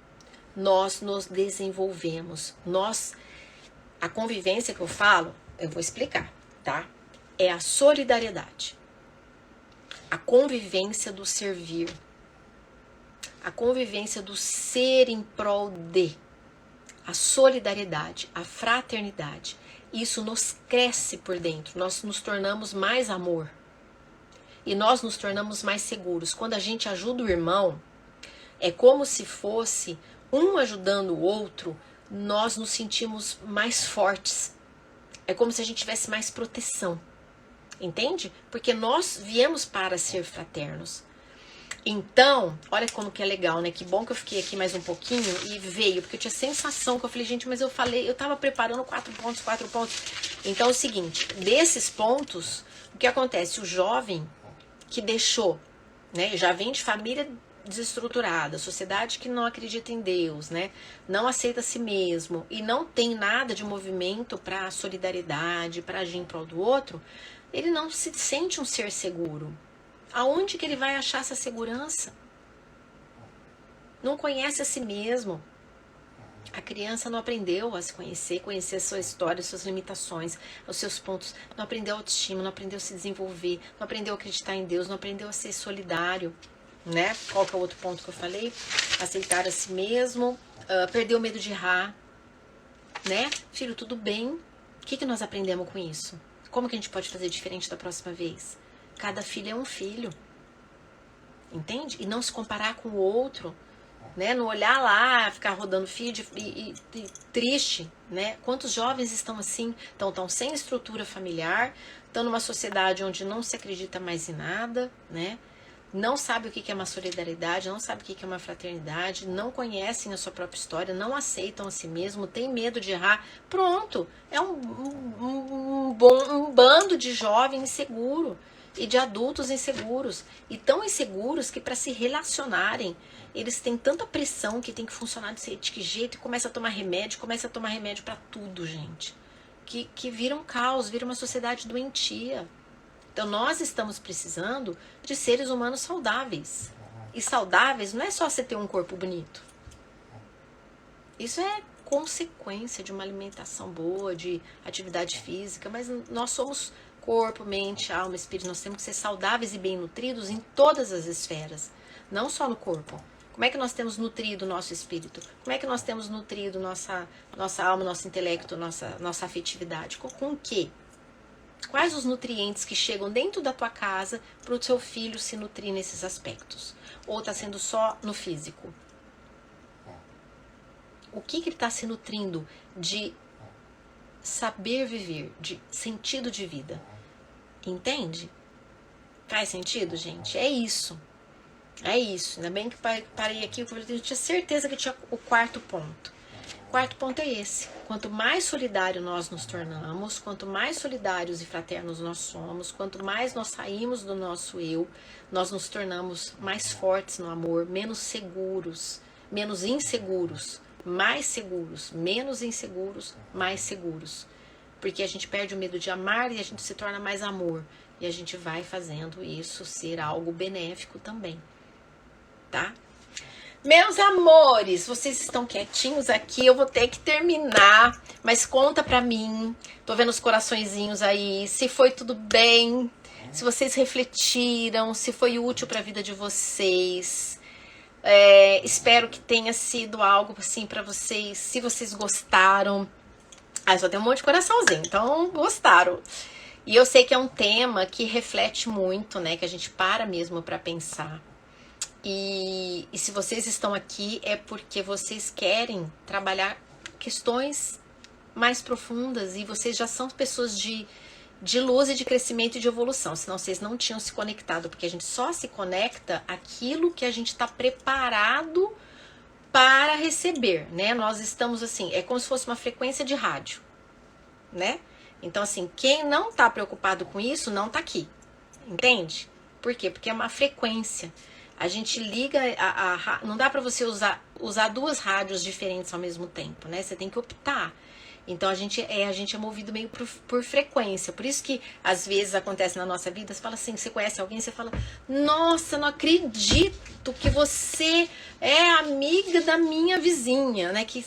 nós nos desenvolvemos. A convivência que eu falo, eu vou explicar, tá? É a solidariedade. A convivência do servir. A convivência do ser em prol de. A solidariedade, a fraternidade. Isso nos cresce por dentro. Nós nos tornamos mais amor. E nós nos tornamos mais seguros. Quando a gente ajuda o irmão, é como se fosse um ajudando o outro, nós nos sentimos mais fortes. É como se a gente tivesse mais proteção. Entende? Porque nós viemos para ser fraternos. Então, olha como que é legal, né? Que bom que eu fiquei aqui mais um pouquinho e veio, porque eu tinha sensação que eu falei, gente, mas eu tava preparando 4 pontos. Então é o seguinte, desses pontos, o que acontece? O jovem que deixou, né? Já vem de família desestruturada, sociedade que não acredita em Deus, né? Não aceita a si mesmo e não tem nada de movimento para solidariedade, para agir em prol do outro, ele não se sente um ser seguro. Aonde que ele vai achar essa segurança? Não conhece a si mesmo. A criança não aprendeu a se conhecer, conhecer a sua história, as suas limitações, os seus pontos. Não aprendeu autoestima, não aprendeu a se desenvolver, não aprendeu a acreditar em Deus, não aprendeu a ser solidário, né? Qual que é o outro ponto que eu falei? Aceitar a si mesmo, perder o medo de errar, né? Filho, tudo bem. O que nós aprendemos com isso? Como que a gente pode fazer diferente da próxima vez? Cada filho é um filho, entende? E não se comparar com o outro, né? Não olhar lá, ficar rodando feed e triste, né? Quantos jovens estão assim, estão sem estrutura familiar, estão numa sociedade onde não se acredita mais em nada, né? Não sabe o que é uma solidariedade, não sabe o que é uma fraternidade, não conhecem a sua própria história, não aceitam a si mesmo, tem medo de errar. Pronto, é um bando de jovens inseguros e de adultos inseguros. E tão inseguros que para se relacionarem, eles têm tanta pressão que tem que funcionar de que jeito e começa a tomar remédio para tudo, gente. Que vira um caos, vira uma sociedade doentia. Então nós estamos precisando de seres humanos saudáveis. E saudáveis não é só você ter um corpo bonito. Isso é consequência de uma alimentação boa, de atividade física, mas nós somos corpo, mente, alma, espírito. Nós temos que ser saudáveis e bem nutridos em todas as esferas, não só no corpo. Como é que nós temos nutrido o nosso espírito? Como é que nós temos nutrido nossa alma, nosso intelecto, nossa afetividade? Com o quê? Quais os nutrientes que chegam dentro da tua casa para o seu filho se nutrir nesses aspectos? Ou está sendo só no físico? O que ele está se nutrindo de saber viver, de sentido de vida? Entende? Faz sentido, gente? É isso. É isso. Ainda bem que parei aqui, eu tinha certeza que tinha o quarto ponto. O quarto ponto é esse. Quanto mais solidário nós nos tornamos, quanto mais solidários e fraternos nós somos, quanto mais nós saímos do nosso eu, nós nos tornamos mais fortes no amor, menos seguros, menos inseguros, mais seguros, menos inseguros, mais seguros. Porque a gente perde o medo de amar e a gente se torna mais amor. E a gente vai fazendo isso ser algo benéfico também. Tá? Meus amores, vocês estão quietinhos aqui, eu vou ter que terminar, mas conta pra mim, tô vendo os coraçõezinhos aí, se foi tudo bem, se vocês refletiram, se foi útil pra vida de vocês. Espero que tenha sido algo assim pra vocês, se vocês gostaram. Só tem um monte de coraçãozinho, então gostaram. E eu sei que é um tema que reflete muito, né, que a gente para mesmo pra pensar. E se vocês estão aqui é porque vocês querem trabalhar questões mais profundas e vocês já são pessoas de luz e de crescimento e de evolução, senão vocês não tinham se conectado, porque a gente só se conecta aquilo que a gente está preparado para receber, né? Nós estamos assim, é como se fosse uma frequência de rádio, né? Então assim, quem não está preocupado com isso não está aqui, entende? Por quê? Porque é uma frequência. A gente liga, não dá para você usar duas rádios diferentes ao mesmo tempo, né? Você tem que optar. Então a gente é movido meio por frequência. Por isso que às vezes acontece na nossa vida, você fala assim, você conhece alguém, você fala, nossa, não acredito que você é amiga da minha vizinha, né? Que,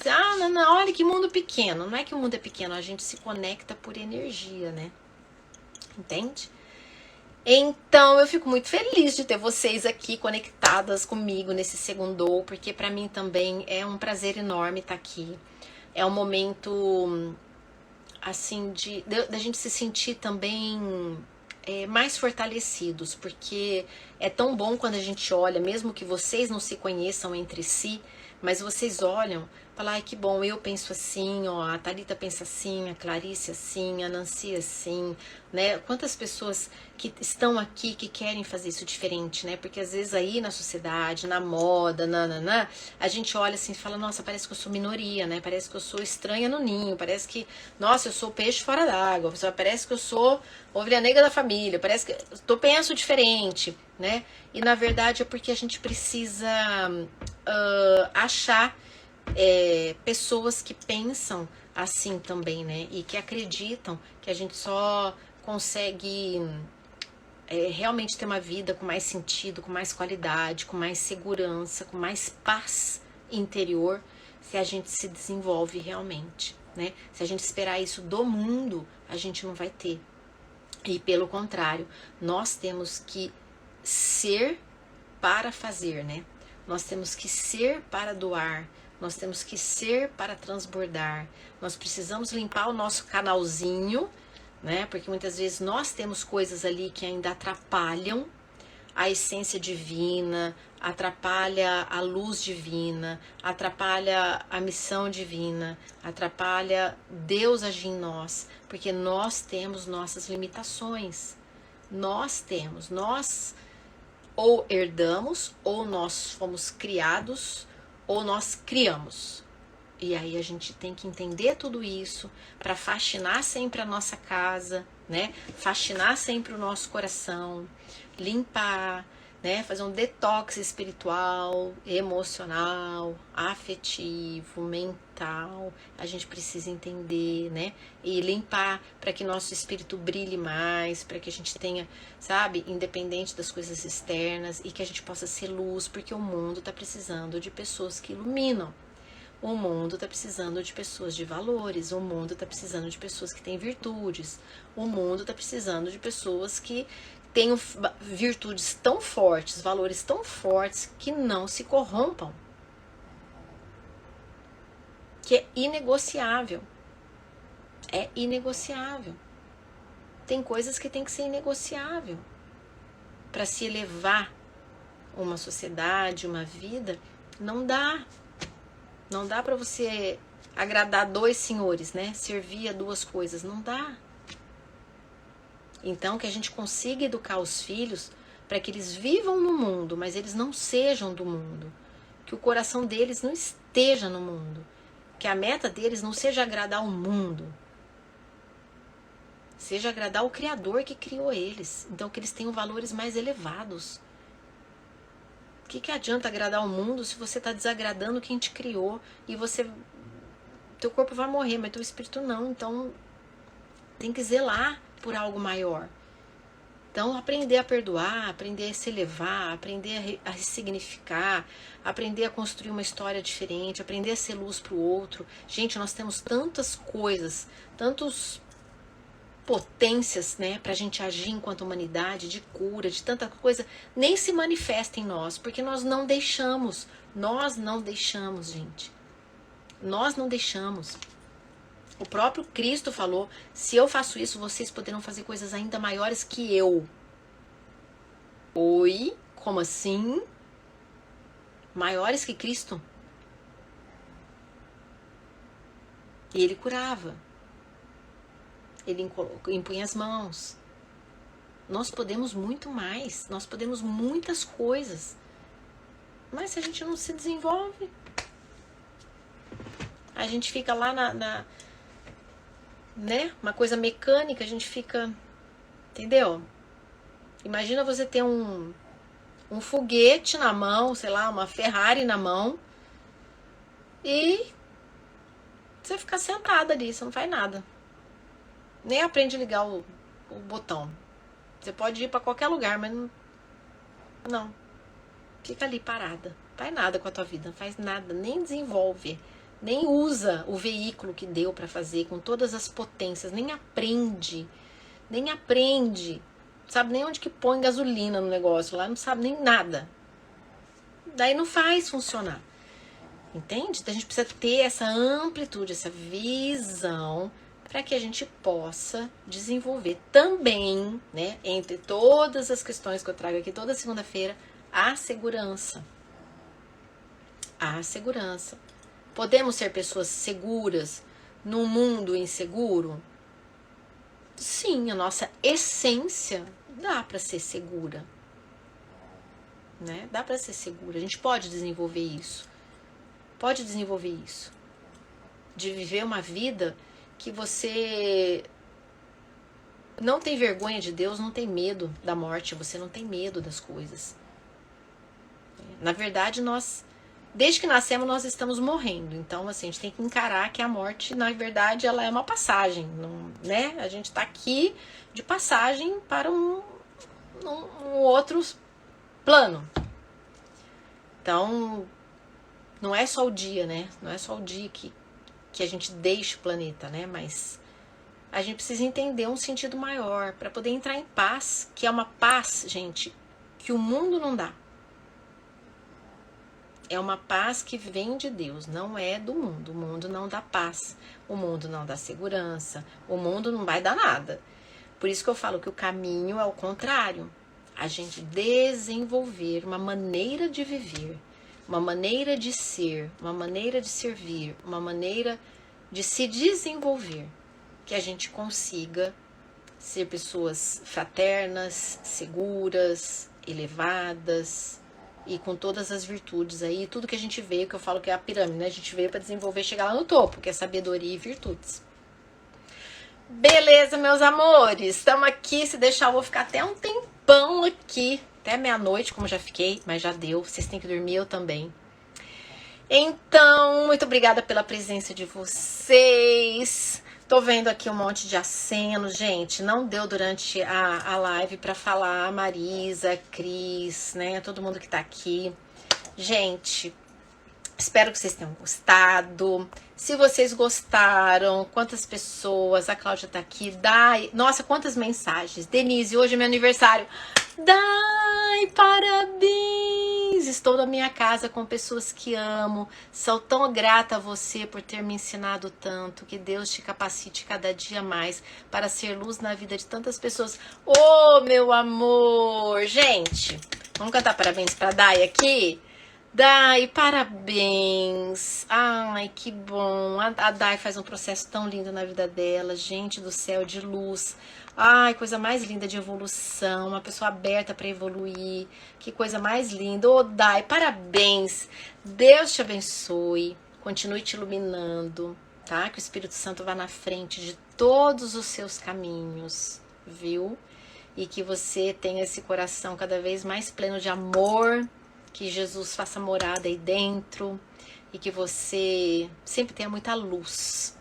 não, olha que mundo pequeno. Não é que o mundo é pequeno, a gente se conecta por energia, né? Entende? Então, eu fico muito feliz de ter vocês aqui conectadas comigo nesse Segundou, porque para mim também é um prazer enorme estar aqui. É um momento, assim, da gente se sentir também mais fortalecidos, porque é tão bom quando a gente olha, mesmo que vocês não se conheçam entre si, mas vocês olham, falam, ai que bom, eu penso assim, ó, a Thalita pensa assim, a Clarice assim, a Nancy assim, né? Quantas pessoas que estão aqui que querem fazer isso diferente, né? Porque às vezes aí na sociedade, na moda, a gente olha assim e fala, nossa, parece que eu sou minoria, né? Parece que eu sou estranha no ninho, parece que, nossa, eu sou peixe fora d'água, parece que eu sou ovelha negra da família, parece que eu penso diferente. né? E na verdade é porque a gente precisa achar pessoas que pensam assim também, né? E que acreditam que a gente só consegue realmente ter uma vida com mais sentido, com mais qualidade, com mais segurança, com mais paz interior, se a gente se desenvolve realmente, né? Se a gente esperar isso do mundo, a gente não vai ter. E pelo contrário, nós temos que ser para fazer, né? Nós temos que ser para doar, nós temos que ser para transbordar. Nós precisamos limpar o nosso canalzinho, né? Porque muitas vezes nós temos coisas ali que ainda atrapalham a essência divina, atrapalha a luz divina, atrapalha a missão divina, atrapalha Deus agir em nós, porque nós temos nossas limitações. Nós ou herdamos, ou nós fomos criados, ou nós criamos. E aí a gente tem que entender tudo isso para faxinar sempre a nossa casa, né? Faxinar sempre o nosso coração, limpar, né? Fazer um detox espiritual, emocional, afetivo, mental. A gente precisa entender, né? E limpar para que nosso espírito brilhe mais, para que a gente tenha, sabe, independente das coisas externas e que a gente possa ser luz, porque o mundo está precisando de pessoas que iluminam. O mundo está precisando de pessoas de valores, o mundo está precisando de pessoas que têm virtudes, o mundo está precisando de pessoas que tenham virtudes tão fortes, valores tão fortes, que não se corrompam. Que é inegociável. É inegociável. Tem coisas que tem que ser inegociável. Para se elevar uma sociedade, uma vida, não dá. Não dá para você agradar dois senhores, né? Servir a duas coisas, não dá. Então, que a gente consiga educar os filhos para que eles vivam no mundo, mas eles não sejam do mundo. Que o coração deles não esteja no mundo. Que a meta deles não seja agradar o mundo. Seja agradar o Criador que criou eles. Então, que eles tenham valores mais elevados. O que adianta agradar o mundo se você está desagradando quem te criou e teu corpo vai morrer, mas teu espírito não. Então tem que zelar por algo maior. Então aprender a perdoar, aprender a se elevar, aprender a ressignificar, aprender a construir uma história diferente, aprender a ser luz para o outro. Gente, nós temos tantas coisas, tantos potências, né, pra gente agir enquanto humanidade, de cura, de tanta coisa, nem se manifesta em nós, porque nós não deixamos, gente. Nós não deixamos. O próprio Cristo falou, se eu faço isso, vocês poderão fazer coisas ainda maiores que eu. Oi? Como assim? Maiores que Cristo? E ele curava. Ele impunha as mãos. Nós podemos muito mais. Nós podemos muitas coisas. Mas se a gente não se desenvolve, a gente fica lá né? Uma coisa mecânica, a gente fica... Entendeu? Imagina você ter um foguete na mão, sei lá, uma Ferrari na mão, e você ficar sentada ali, você não faz nada. Nem aprende a ligar o botão. Você pode ir para qualquer lugar, mas não. Fica ali parada. Não faz nada com a tua vida, não faz nada, nem desenvolve, nem usa o veículo que deu para fazer com todas as potências, nem aprende. Não sabe nem onde que põe gasolina no negócio lá, não sabe nem nada. Daí não faz funcionar. Entende? Então a gente precisa ter essa amplitude, essa visão, para que a gente possa desenvolver também, né, entre todas as questões que eu trago aqui toda segunda-feira, a segurança. A segurança. Podemos ser pessoas seguras num mundo inseguro? Sim, a nossa essência dá para ser segura. Né? Dá para ser segura. A gente pode desenvolver isso. Pode desenvolver isso. De viver uma vida que você não tem vergonha de Deus, não tem medo da morte, você não tem medo das coisas. Na verdade, nós, desde que nascemos, nós estamos morrendo. Então, assim, a gente tem que encarar que a morte, na verdade, ela é uma passagem, não, né? A gente está aqui de passagem para um outro plano. Então, não é só o dia, né? Não é só o dia que a gente deixa o planeta, né? Mas a gente precisa entender um sentido maior para poder entrar em paz, que é uma paz, gente, que o mundo não dá. É uma paz que vem de Deus, não é do mundo. O mundo não dá paz, o mundo não dá segurança, o mundo não vai dar nada. Por isso que eu falo que o caminho é o contrário. A gente desenvolver uma maneira de viver, uma maneira de ser, uma maneira de servir, uma maneira de se desenvolver, que a gente consiga ser pessoas fraternas, seguras, elevadas e com todas as virtudes aí, tudo que a gente veio, que eu falo que é a pirâmide, né? A gente veio para desenvolver, chegar lá no topo, que é sabedoria e virtudes. Beleza, meus amores, estamos aqui, se deixar eu vou ficar até um tempão aqui, até meia-noite, como já fiquei, mas já deu, vocês têm que dormir, eu também. Então, muito obrigada pela presença de vocês. Tô vendo aqui um monte de aceno, gente, não deu durante a live para falar a Marisa, a Cris, né, todo mundo que tá aqui. Gente, espero que vocês tenham gostado. Se vocês gostaram, quantas pessoas, a Cláudia tá aqui, Dai, nossa, quantas mensagens. Denise, hoje é meu aniversário. Dai, parabéns! Estou na minha casa com pessoas que amo. Sou tão grata a você por ter me ensinado tanto. Que Deus te capacite cada dia mais para ser luz na vida de tantas pessoas. Oh, meu amor! Gente, vamos cantar parabéns para Dai aqui? Dai, parabéns. Ai, que bom. A Dai faz um processo tão lindo na vida dela. Gente do céu, de luz. Ai, coisa mais linda de evolução. Uma pessoa aberta para evoluir. Que coisa mais linda. Ô, Dai, parabéns. Deus te abençoe. Continue te iluminando, tá? Que o Espírito Santo vá na frente de todos os seus caminhos, viu? E que você tenha esse coração cada vez mais pleno de amor. Que Jesus faça morada aí dentro e que você sempre tenha muita luz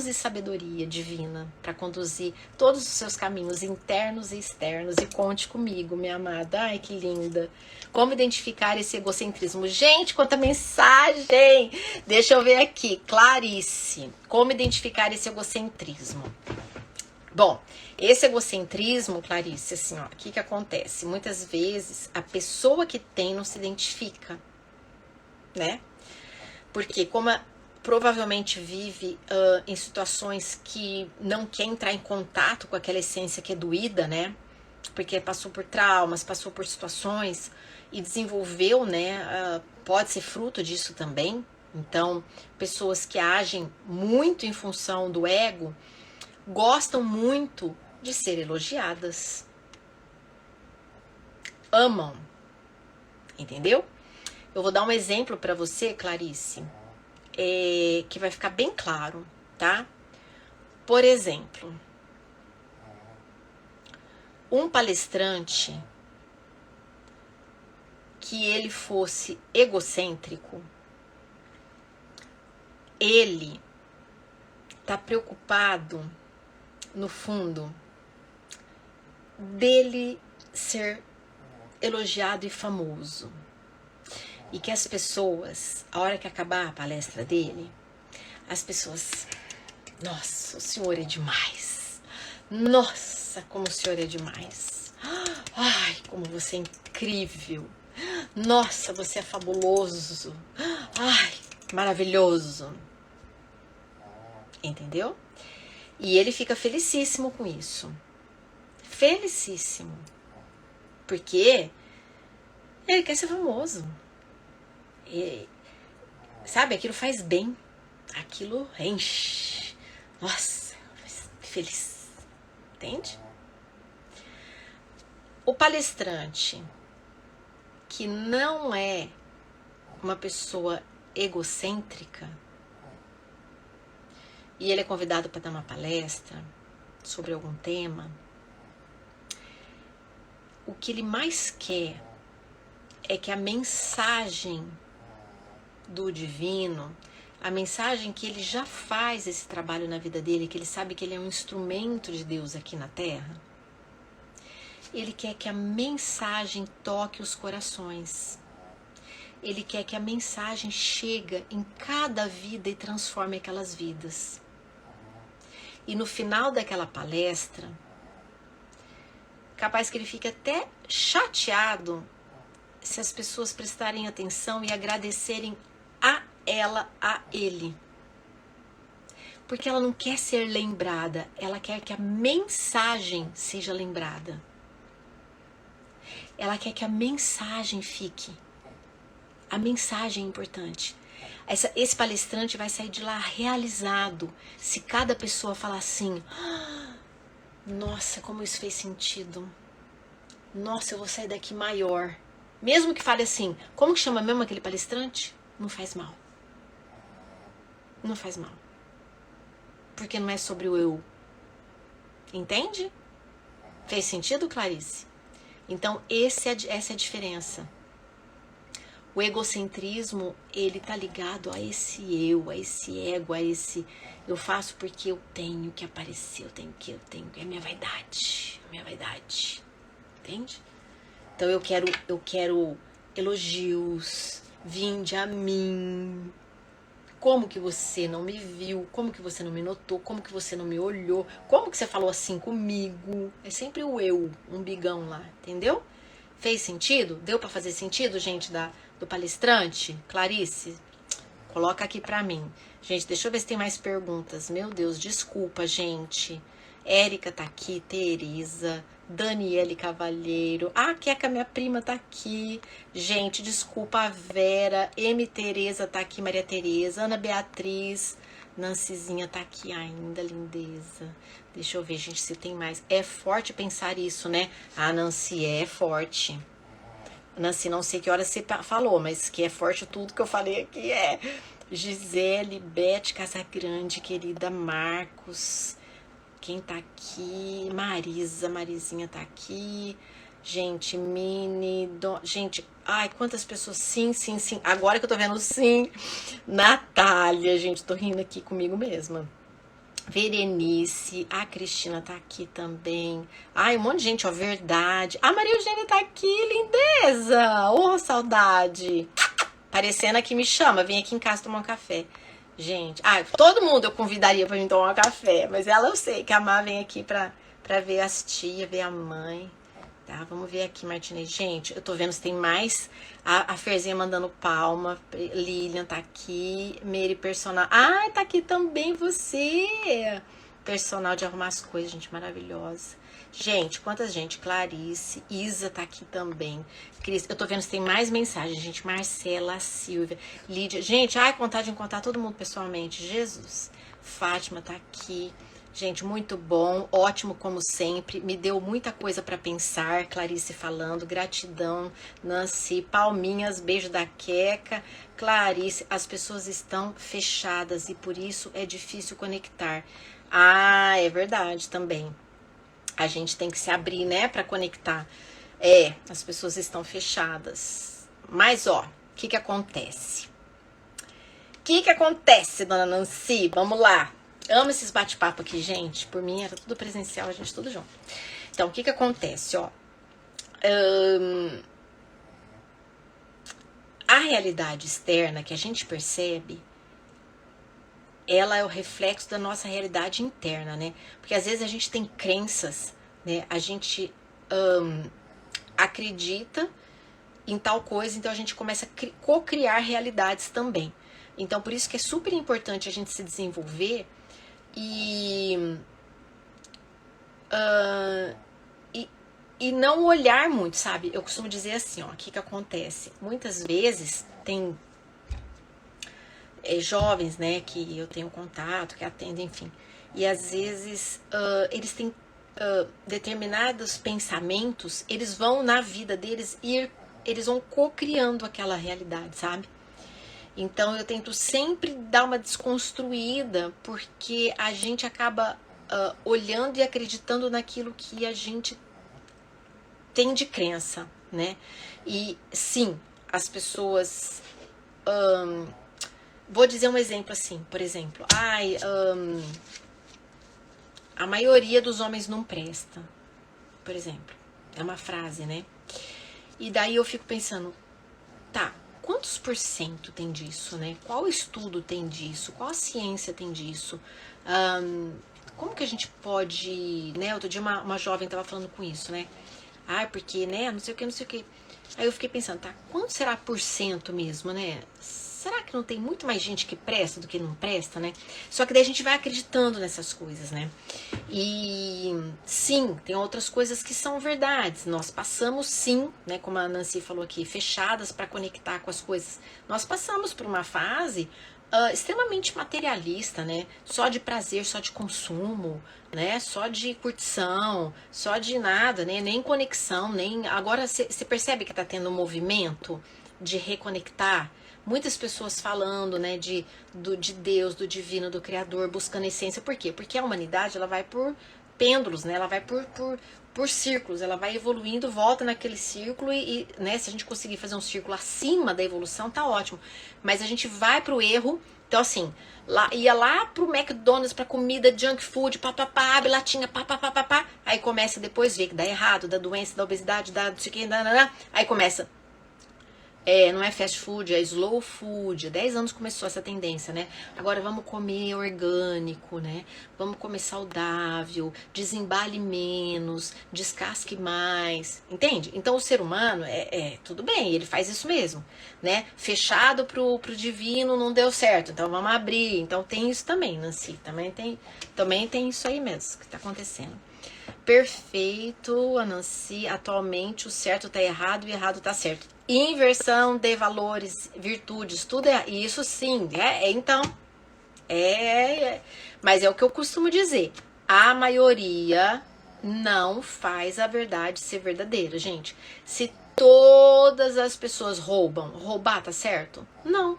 e sabedoria divina para conduzir todos os seus caminhos internos e externos. E conte comigo, minha amada. Ai, que linda. Como identificar esse egocentrismo? Gente, quanta mensagem! Deixa eu ver aqui. Clarice, como identificar esse egocentrismo? Bom, esse egocentrismo, Clarice, assim, ó, o que acontece? Muitas vezes a pessoa que tem não se identifica, né? Porque como provavelmente vive em situações que não quer entrar em contato com aquela essência que é doída, né? Porque passou por traumas, passou por situações e desenvolveu, né? Pode ser fruto disso também. Então, pessoas que agem muito em função do ego gostam muito de ser elogiadas. Amam. Entendeu? Eu vou dar um exemplo para você, Clarice, que vai ficar bem claro, tá? Por exemplo, um palestrante que ele fosse egocêntrico, ele tá preocupado no fundo dele ser elogiado e famoso. E que as pessoas, a hora que acabar a palestra dele, as pessoas, nossa, o senhor é demais. Nossa, como o senhor é demais. Ai, como você é incrível. Nossa, você é fabuloso. Ai, maravilhoso. Entendeu? E ele fica felicíssimo com isso. Felicíssimo. Porque ele quer ser famoso. E, sabe, aquilo faz bem. Aquilo enche. Nossa, feliz. Entende? O palestrante que não é uma pessoa egocêntrica e ele é convidado para dar uma palestra sobre algum tema, o que ele mais quer é que a mensagem do divino, a mensagem que ele já faz esse trabalho na vida dele, que ele sabe que ele é um instrumento de Deus aqui na Terra, ele quer que a mensagem toque os corações. Ele quer que a mensagem chegue em cada vida e transforme aquelas vidas. E no final daquela palestra, capaz que ele fique até chateado se as pessoas prestarem atenção e agradecerem a ela, a ele. Porque ela não quer ser lembrada, ela quer que a mensagem seja lembrada. Ela quer que a mensagem fique. A mensagem é importante. Esse palestrante vai sair de lá realizado se cada pessoa falar assim: nossa, como isso fez sentido. Nossa, eu vou sair daqui maior. Mesmo que fale assim, como que chama mesmo aquele palestrante? Não faz mal. Não faz mal. Porque não é sobre o eu. Entende? Fez sentido, Clarice? Então, essa é a diferença. O egocentrismo, ele tá ligado a esse eu, a esse ego, a esse eu faço porque eu tenho que aparecer, eu tenho, é a minha vaidade, entende? Então eu quero elogios, vinde a mim. Como que você não me viu? Como que você não me notou? Como que você não me olhou? Como que você falou assim comigo? É sempre o eu, um bigão lá, entendeu? Fez sentido? Deu pra fazer sentido, gente, do palestrante? Clarice, coloca aqui pra mim. Gente, deixa eu ver se tem mais perguntas. Meu Deus, desculpa, gente. Érica tá aqui, Tereza, Daniele Cavalheiro. Ah, Queca, minha prima tá aqui. Gente, desculpa, a Vera, M. Tereza tá aqui, Maria Tereza, Ana Beatriz, Nancizinha tá aqui ainda, lindeza. Deixa eu ver, gente, se tem mais. É forte pensar isso, né? Ah, Nancy, é forte. Nancy, não sei que hora você falou, mas que é forte tudo que eu falei aqui é. Gisele, Beth Casagrande, querida, Marcos, quem tá aqui? Marizinha tá aqui. Gente, gente, ai, quantas pessoas, sim, agora que eu tô vendo sim. Natália, gente, tô rindo aqui comigo mesma. Verenice, a Cristina tá aqui também. Ai, um monte de gente, ó, verdade. A Maria Eugênia tá aqui, lindeza. Oh, saudade. Parecendo que me chama, vem aqui em casa tomar um café. Gente, todo mundo eu convidaria pra mim tomar um café, mas ela eu sei que a Má vem aqui pra ver as tias, ver a mãe. Tá, vamos ver aqui, Martinez. Gente, eu tô vendo se tem mais. A Ferzinha mandando palma. Lilian tá aqui. Mary Personal. Ai, tá aqui também você. Personal de arrumar as coisas, gente, maravilhosa. Gente, quanta gente. Clarice. Isa tá aqui também. Cris, eu tô vendo se tem mais mensagens, gente. Marcela, Silvia, Lídia. Gente, vontade de encontrar todo mundo pessoalmente. Jesus. Fátima tá aqui. Gente, muito bom, ótimo como sempre, me deu muita coisa para pensar, Clarice falando, gratidão, Nancy, palminhas, beijo da Queca, Clarice, as pessoas estão fechadas e por isso é difícil conectar. Ah, é verdade também, a gente tem que se abrir, né, para conectar. As pessoas estão fechadas, mas ó, o que acontece? O que acontece, dona Nancy? Vamos lá. Amo esses bate-papo aqui, gente. Por mim era tudo presencial, a gente tudo junto. Então, o que acontece, ó? A realidade externa que a gente percebe, ela é o reflexo da nossa realidade interna, né? Porque às vezes a gente tem crenças, né? A gente acredita em tal coisa, então a gente começa a co-criar realidades também. Então, por isso que é super importante a gente se desenvolver e não olhar muito, sabe? Eu costumo dizer assim, ó, o que acontece? Muitas vezes tem jovens, né, que eu tenho contato, que atendem, enfim, e às vezes eles têm determinados pensamentos, eles vão na vida deles e eles vão co-criando aquela realidade, sabe? Então eu tento sempre dar uma desconstruída, porque a gente acaba olhando e acreditando naquilo que a gente tem de crença, né? E sim, as pessoas... vou dizer um exemplo assim, por exemplo. A maioria dos homens não presta, por exemplo. É uma frase, né? E daí eu fico pensando, tá, quantos por cento tem disso, né? Qual estudo tem disso? Qual a ciência tem disso? Como que a gente pode, né? Outro dia uma jovem tava falando com isso, né? Porque, né? Não sei o que, não sei o que. Aí eu fiquei pensando, tá, quanto será por cento mesmo, né? Será que não tem muito mais gente que presta do que não presta, né? Só que daí a gente vai acreditando nessas coisas, né? E sim, tem outras coisas que são verdades. Nós passamos sim, né, como a Nancy falou aqui, fechadas para conectar com as coisas. Nós passamos por uma fase extremamente materialista, né? Só de prazer, só de consumo, né? Só de curtição, só de nada, né? Nem conexão, nem... Agora você percebe que tá tendo um movimento de reconectar. Muitas pessoas falando, né, de Deus, do divino, do Criador, buscando a essência. Por quê? Porque a humanidade, ela vai por pêndulos, né? Ela vai por círculos, ela vai evoluindo, volta naquele círculo né, se a gente conseguir fazer um círculo acima da evolução, tá ótimo. Mas a gente vai pro erro. Então, assim, ia lá pro McDonald's, pra comida, junk food, papapá, abre latinha, papapá. Aí começa depois ver que dá errado, da doença, da obesidade, da não sei o que, aí começa... não é fast food, é slow food. 10 anos começou essa tendência, né? Agora vamos comer orgânico, né? Vamos comer saudável, desembale menos, descasque mais, entende? Então o ser humano tudo bem, ele faz isso mesmo, né? Fechado pro divino não deu certo, então vamos abrir. Então tem isso também, Nancy, também tem isso aí mesmo que tá acontecendo. Perfeito, Nancy, atualmente o certo tá errado e o errado tá certo. Inversão de valores, virtudes, tudo isso sim, então, mas é o que eu costumo dizer, a maioria não faz a verdade ser verdadeira, gente. Se todas as pessoas roubar tá certo? Não.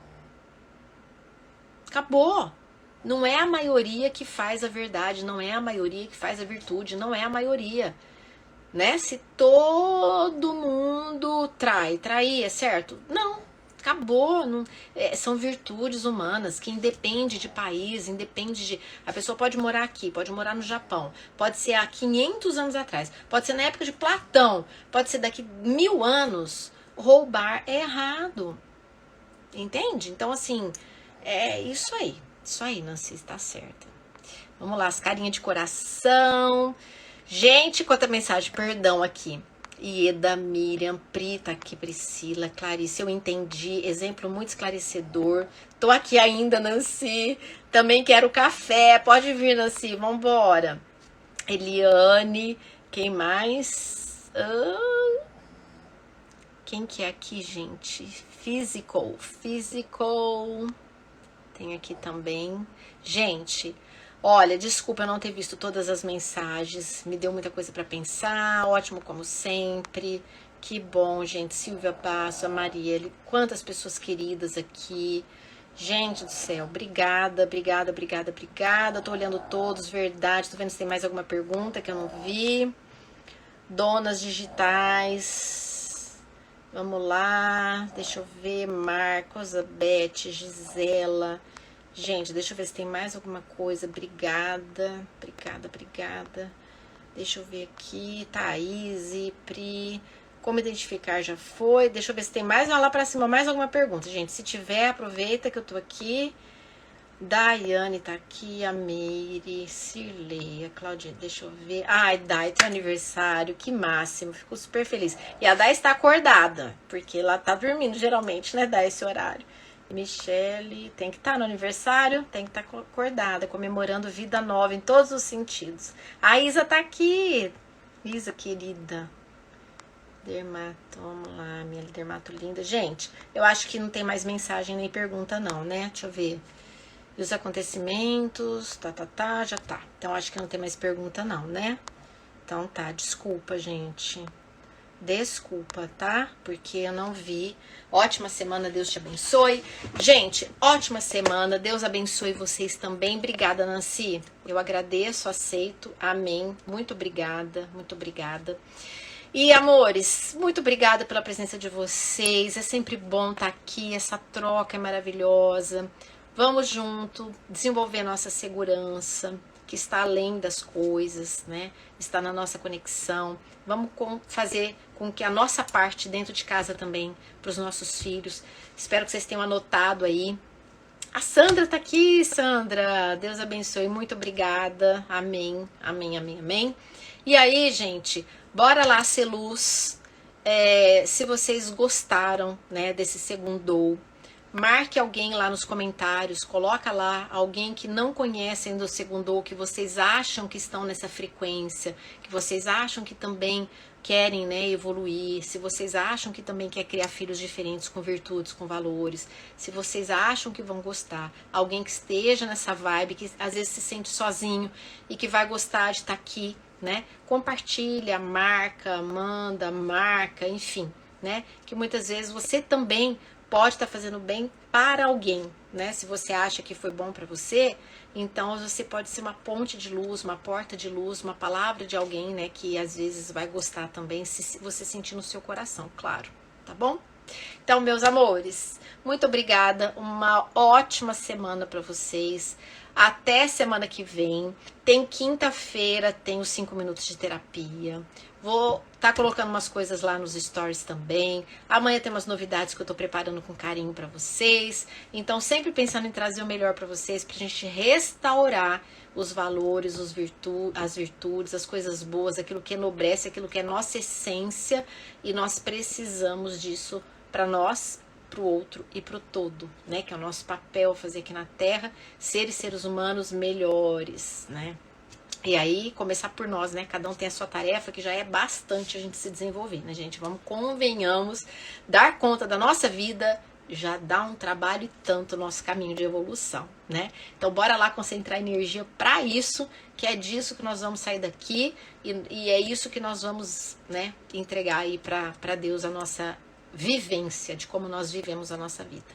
Acabou. Não é a maioria que faz a verdade, não é a maioria que faz a virtude, não é a maioria. Né? Se todo mundo trair é certo? Não, acabou. Não, são virtudes humanas que independe de país, independe de... A pessoa pode morar aqui, pode morar no Japão, pode ser há 500 anos atrás, pode ser na época de Platão, pode ser daqui 1000 anos. Roubar é errado, entende? Então, assim, é isso aí, Nancy, tá certa. Vamos lá, as carinhas de coração... Gente, quanta mensagem, perdão aqui. Ieda, Miriam, Prita, aqui, Priscila, Clarice, eu entendi, exemplo muito esclarecedor. Tô aqui ainda, Nancy, também quero café, pode vir, Nancy, vambora. Eliane, quem mais? Quem que é aqui, gente? Physical, tem aqui também. Gente... Olha, desculpa eu não ter visto todas as mensagens, me deu muita coisa para pensar, ótimo como sempre, que bom, gente, Silvia Passo, a Marielle, quantas pessoas queridas aqui, gente do céu, obrigada, tô olhando todos, verdade, tô vendo se tem mais alguma pergunta que eu não vi, donas digitais, vamos lá, deixa eu ver, Marcos, a Beth, Gisela... Gente, deixa eu ver se tem mais alguma coisa. Obrigada. Deixa eu ver aqui. Thaís, Pri. Como identificar já foi. Deixa eu ver se tem mais lá pra cima, mais alguma pergunta. Gente, se tiver, aproveita que eu tô aqui. Daiane tá aqui. A Meire, Cirlei, a Claudinha, deixa eu ver. Ai, Dai, teu aniversário, que máximo. Fico super feliz. E a Dai está acordada, porque ela tá dormindo geralmente, né, Dai, esse horário. Michele, tem que estar no aniversário, tem que estar acordada, comemorando vida nova em todos os sentidos. A Isa tá aqui. Isa, querida. Dermato, vamos lá, minha dermato linda. Gente, eu acho que não tem mais mensagem nem pergunta não, né? Deixa eu ver. E os acontecimentos, já tá. Então, acho que não tem mais pergunta não, né? Então, tá, desculpa, gente. Desculpa, tá? Porque eu não vi. Ótima semana, Deus te abençoe. Gente, ótima semana, Deus abençoe vocês também. Obrigada, Nancy. Eu agradeço, aceito. Amém. Muito obrigada, muito obrigada. E amores, muito obrigada pela presença de vocês. É sempre bom estar aqui, essa troca é maravilhosa. Vamos junto desenvolver nossa segurança, que está além das coisas, né? Está na nossa conexão. Vamos fazer com que a nossa parte dentro de casa também, para os nossos filhos. Espero que vocês tenham anotado aí. A Sandra tá aqui, Sandra. Deus abençoe. Muito obrigada. Amém. Amém, amém, amém. E aí, gente, bora lá ser luz. Se vocês gostaram, né, desse segundo, marque alguém lá nos comentários, coloca lá alguém que não conhece ainda o segundo, que vocês acham que estão nessa frequência, que vocês acham que também querem, né, evoluir, se vocês acham que também quer criar filhos diferentes, com virtudes, com valores, se vocês acham que vão gostar, alguém que esteja nessa vibe, que às vezes se sente sozinho e que vai gostar de estar aqui, né, compartilha, marca, manda, marca, enfim, né, que muitas vezes você também pode estar fazendo bem para alguém, né? Se você acha que foi bom para você, então você pode ser uma ponte de luz, uma porta de luz, uma palavra de alguém, né? Que às vezes vai gostar também, se você sentir no seu coração, claro, tá bom? Então, meus amores, muito obrigada, uma ótima semana para vocês. Até semana que vem. Tem quinta-feira, tem os 5 minutos de terapia. Vou estar colocando umas coisas lá nos stories também. Amanhã tem umas novidades que eu tô preparando com carinho para vocês. Então, sempre pensando em trazer o melhor para vocês, pra gente restaurar os valores, as virtudes, as coisas boas, aquilo que enobrece, aquilo que é nossa essência. E nós precisamos disso para nós, para o outro e para o todo, né? Que é o nosso papel fazer aqui na Terra, seres humanos melhores, né? E aí, começar por nós, né? Cada um tem a sua tarefa, que já é bastante a gente se desenvolver, né, gente? Vamos, convenhamos, dar conta da nossa vida já dá um trabalho e tanto o nosso caminho de evolução, né? Então, bora lá concentrar energia para isso, que é disso que nós vamos sair daqui e é isso que nós vamos, né, entregar aí para Deus a nossa vivência, de como nós vivemos a nossa vida,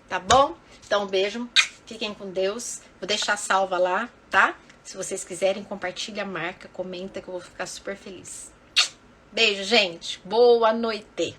tá bom? Então, um beijo, fiquem com Deus, vou deixar salva lá, tá? Se vocês quiserem, compartilha, marca, comenta, que eu vou ficar super feliz. Beijo, gente, boa noite!